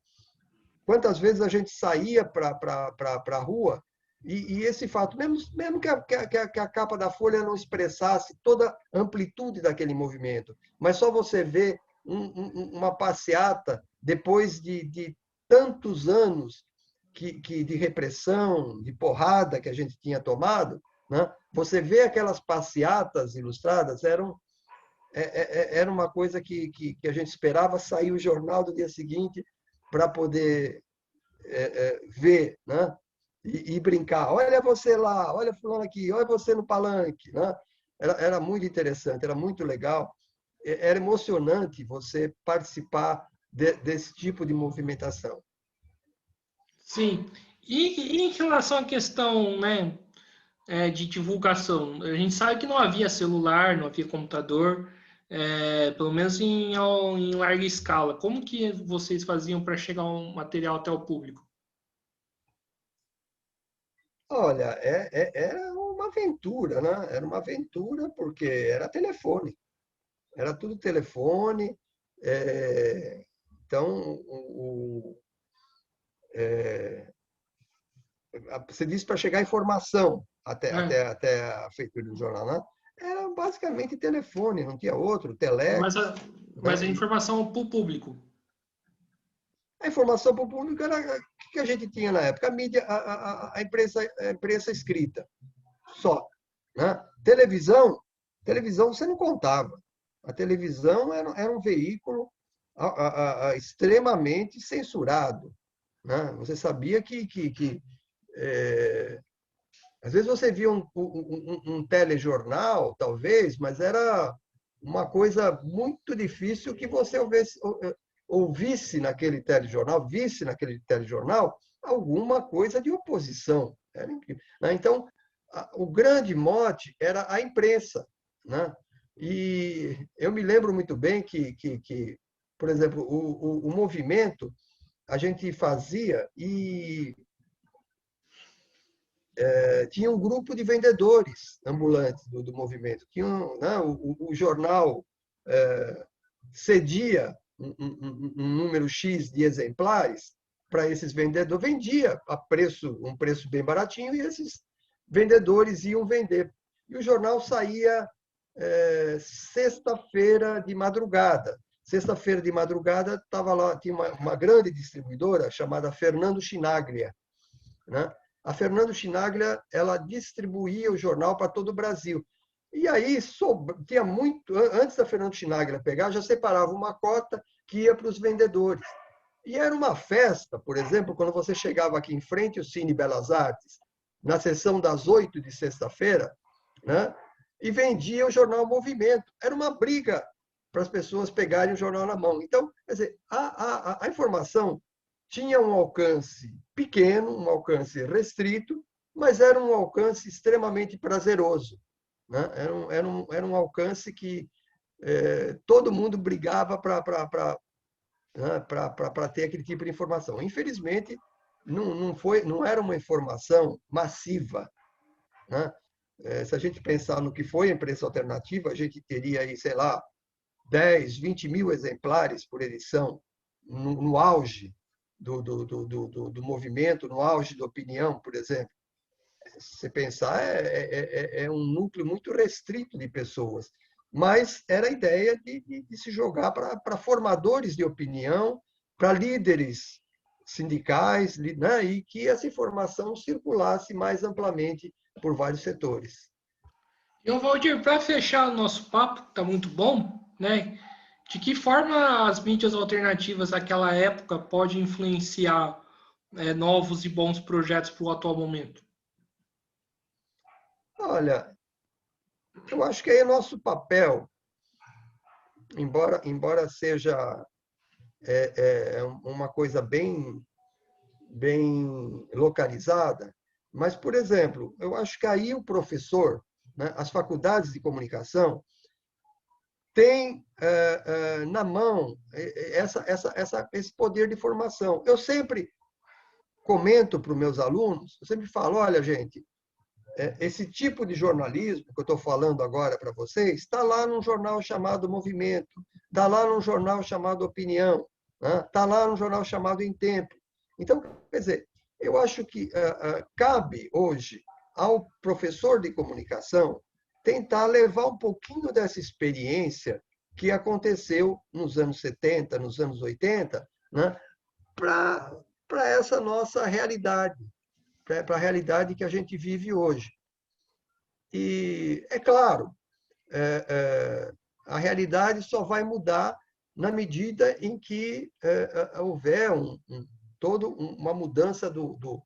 Quantas vezes a gente saía para a rua e esse fato, mesmo que a capa da Folha não expressasse toda a amplitude daquele movimento, mas só você ver uma passeata depois de tantos anos de repressão, de porrada que a gente tinha tomado, né? Você vê aquelas passeatas ilustradas, era uma coisa que a gente esperava sair o jornal do dia seguinte para poder ver, né? E brincar. Olha você lá, olha fulano aqui, olha você no palanque, né? Era muito interessante, era muito legal. Era emocionante você participar desse tipo de movimentação. Sim. E em relação à questão, né, de divulgação, a gente sabe que não havia celular, não havia computador, pelo menos em larga escala. Como que vocês faziam para chegar um material até o público? Olha, era uma aventura, né? Era uma aventura porque era telefone, era tudo telefone. Então, você disse para chegar informação É, até a feitura do jornal, né? Era basicamente telefone, não tinha outro, telex, mas, a, mas né? a E informação para o público. a informação para o público era o que a gente tinha na época, a mídia, a imprensa escrita, só, né? Televisão você não contava. A televisão era um veículo extremamente censurado, né? Você sabia é, às vezes você via um telejornal, talvez, mas era uma coisa muito difícil que você ouvisse naquele telejornal, visse naquele telejornal alguma coisa de oposição. Era incrível, né? Então, o grande mote era a imprensa, né? E eu me lembro muito bem por exemplo, o movimento a gente fazia e tinha um grupo de vendedores ambulantes do movimento. Tinha né, o jornal cedia um número X de exemplares para esses vendedores, vendia a um preço bem baratinho, e esses vendedores iam vender. E o jornal saía sexta-feira de madrugada. Sexta-feira de madrugada estava lá, tinha uma grande distribuidora chamada Fernando Chinaglia, né? A Fernando Chinaglia, ela distribuía o jornal para todo o Brasil. E aí tinha muito, antes da Fernando Chinaglia pegar, já separava uma cota que ia para os vendedores. E era uma festa, por exemplo, quando você chegava aqui em frente ao Cine Belas Artes, na sessão das 8 de sexta-feira, né? E vendia o jornal Movimento. Era uma briga para as pessoas pegarem o jornal na mão. Então, quer dizer, a informação tinha um alcance pequeno, um alcance restrito, mas era um alcance extremamente prazeroso, né? Era um alcance que todo mundo brigava para ter aquele tipo de informação. Infelizmente, não era uma informação massiva, né? Se a gente pensar no que foi a imprensa alternativa, a gente teria aí, sei lá, 10, 20 mil exemplares por edição no auge do movimento, no auge da opinião, por exemplo. Se você pensar, é um núcleo muito restrito de pessoas. Mas era a ideia de se jogar para formadores de opinião, para líderes sindicais, né? E que essa informação circulasse mais amplamente por vários setores. Então, Valdir, para fechar o nosso papo, que está muito bom, né? De que forma as mídias alternativas daquela época podem influenciar novos e bons projetos para o atual momento? Olha, eu acho que aí é nosso papel, embora seja uma coisa bem localizada, mas, por exemplo, eu acho que aí o professor, né, as faculdades de comunicação, tem na mão esse poder de formação. Eu sempre comento para os meus alunos, eu sempre falo, olha, gente, esse tipo de jornalismo que eu estou falando agora para vocês está lá num jornal chamado Movimento, está lá num jornal chamado Opinião, está lá num jornal chamado Em Tempo. Então, quer dizer, eu acho que cabe hoje ao professor de comunicação tentar levar um pouquinho dessa experiência que aconteceu nos anos 70, nos anos 80, para essa nossa realidade, para a realidade que a gente vive hoje. E, é claro, a realidade só vai mudar na medida em que houver toda uma mudança do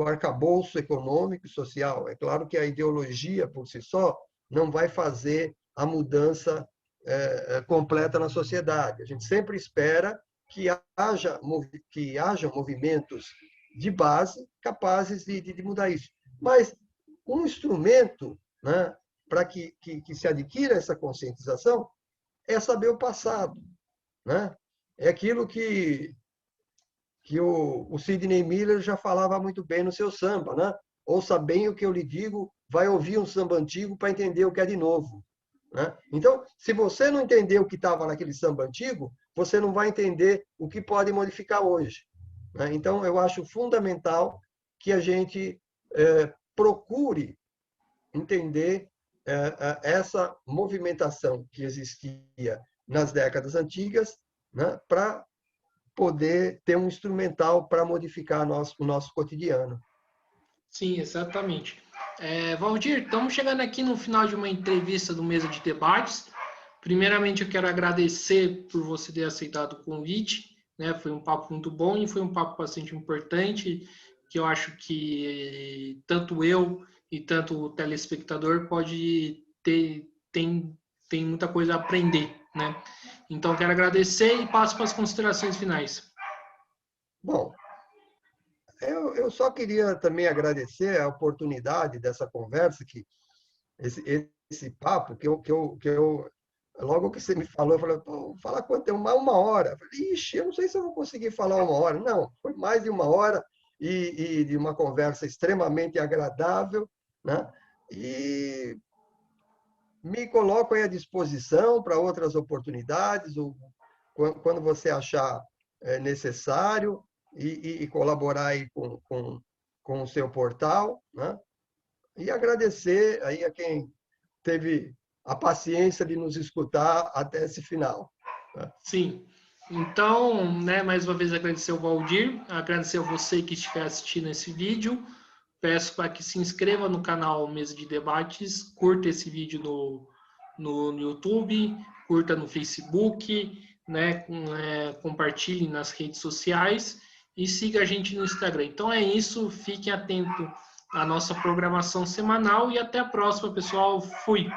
arcabouço econômico e social. É claro que a ideologia, por si só, não vai fazer a mudança completa na sociedade. A gente sempre espera que haja movimentos de base capazes de mudar isso. Mas um instrumento, né, para que se adquira essa conscientização é saber o passado. Né? É aquilo que o Sidney Miller já falava muito bem no seu samba. Né? Ouça bem o que eu lhe digo, vai ouvir um samba antigo para entender o que é de novo. Né? Então, se você não entender o que estava naquele samba antigo, você não vai entender o que pode modificar hoje. Né? Então, eu acho fundamental que a gente procure entender essa movimentação que existia nas décadas antigas, né, para poder ter um instrumental para modificar o nosso cotidiano. Sim, exatamente. Valdir, estamos chegando aqui no final de uma entrevista do Mesa de Debates. Primeiramente, eu quero agradecer por você ter aceitado o convite. Né? Foi um papo muito bom e foi um papo bastante importante, que eu acho que tanto eu e tanto o telespectador tem muita coisa a aprender. Né? Então, quero agradecer e passo para as considerações finais. Bom, eu só queria também agradecer a oportunidade dessa conversa, esse papo que eu logo que você me falou, eu falei, falar quanto tempo? Uma hora. Eu falei, ixi, eu não sei se eu vou conseguir falar uma hora. Não, foi mais de uma hora e de uma conversa extremamente agradável, né? E me coloco aí à disposição para outras oportunidades, quando você achar necessário, e colaborar aí com o seu portal, né? E agradecer aí a quem teve a paciência de nos escutar até esse final. Sim. Então, né, mais uma vez agradecer ao Valdir, agradecer a você que estiver assistindo esse vídeo. Peço para que se inscreva no canal Mesa de Debates, curta esse vídeo no YouTube, curta no Facebook, né, compartilhe nas redes sociais e siga a gente no Instagram. Então é isso, fiquem atentos à nossa programação semanal e até a próxima, pessoal. Fui!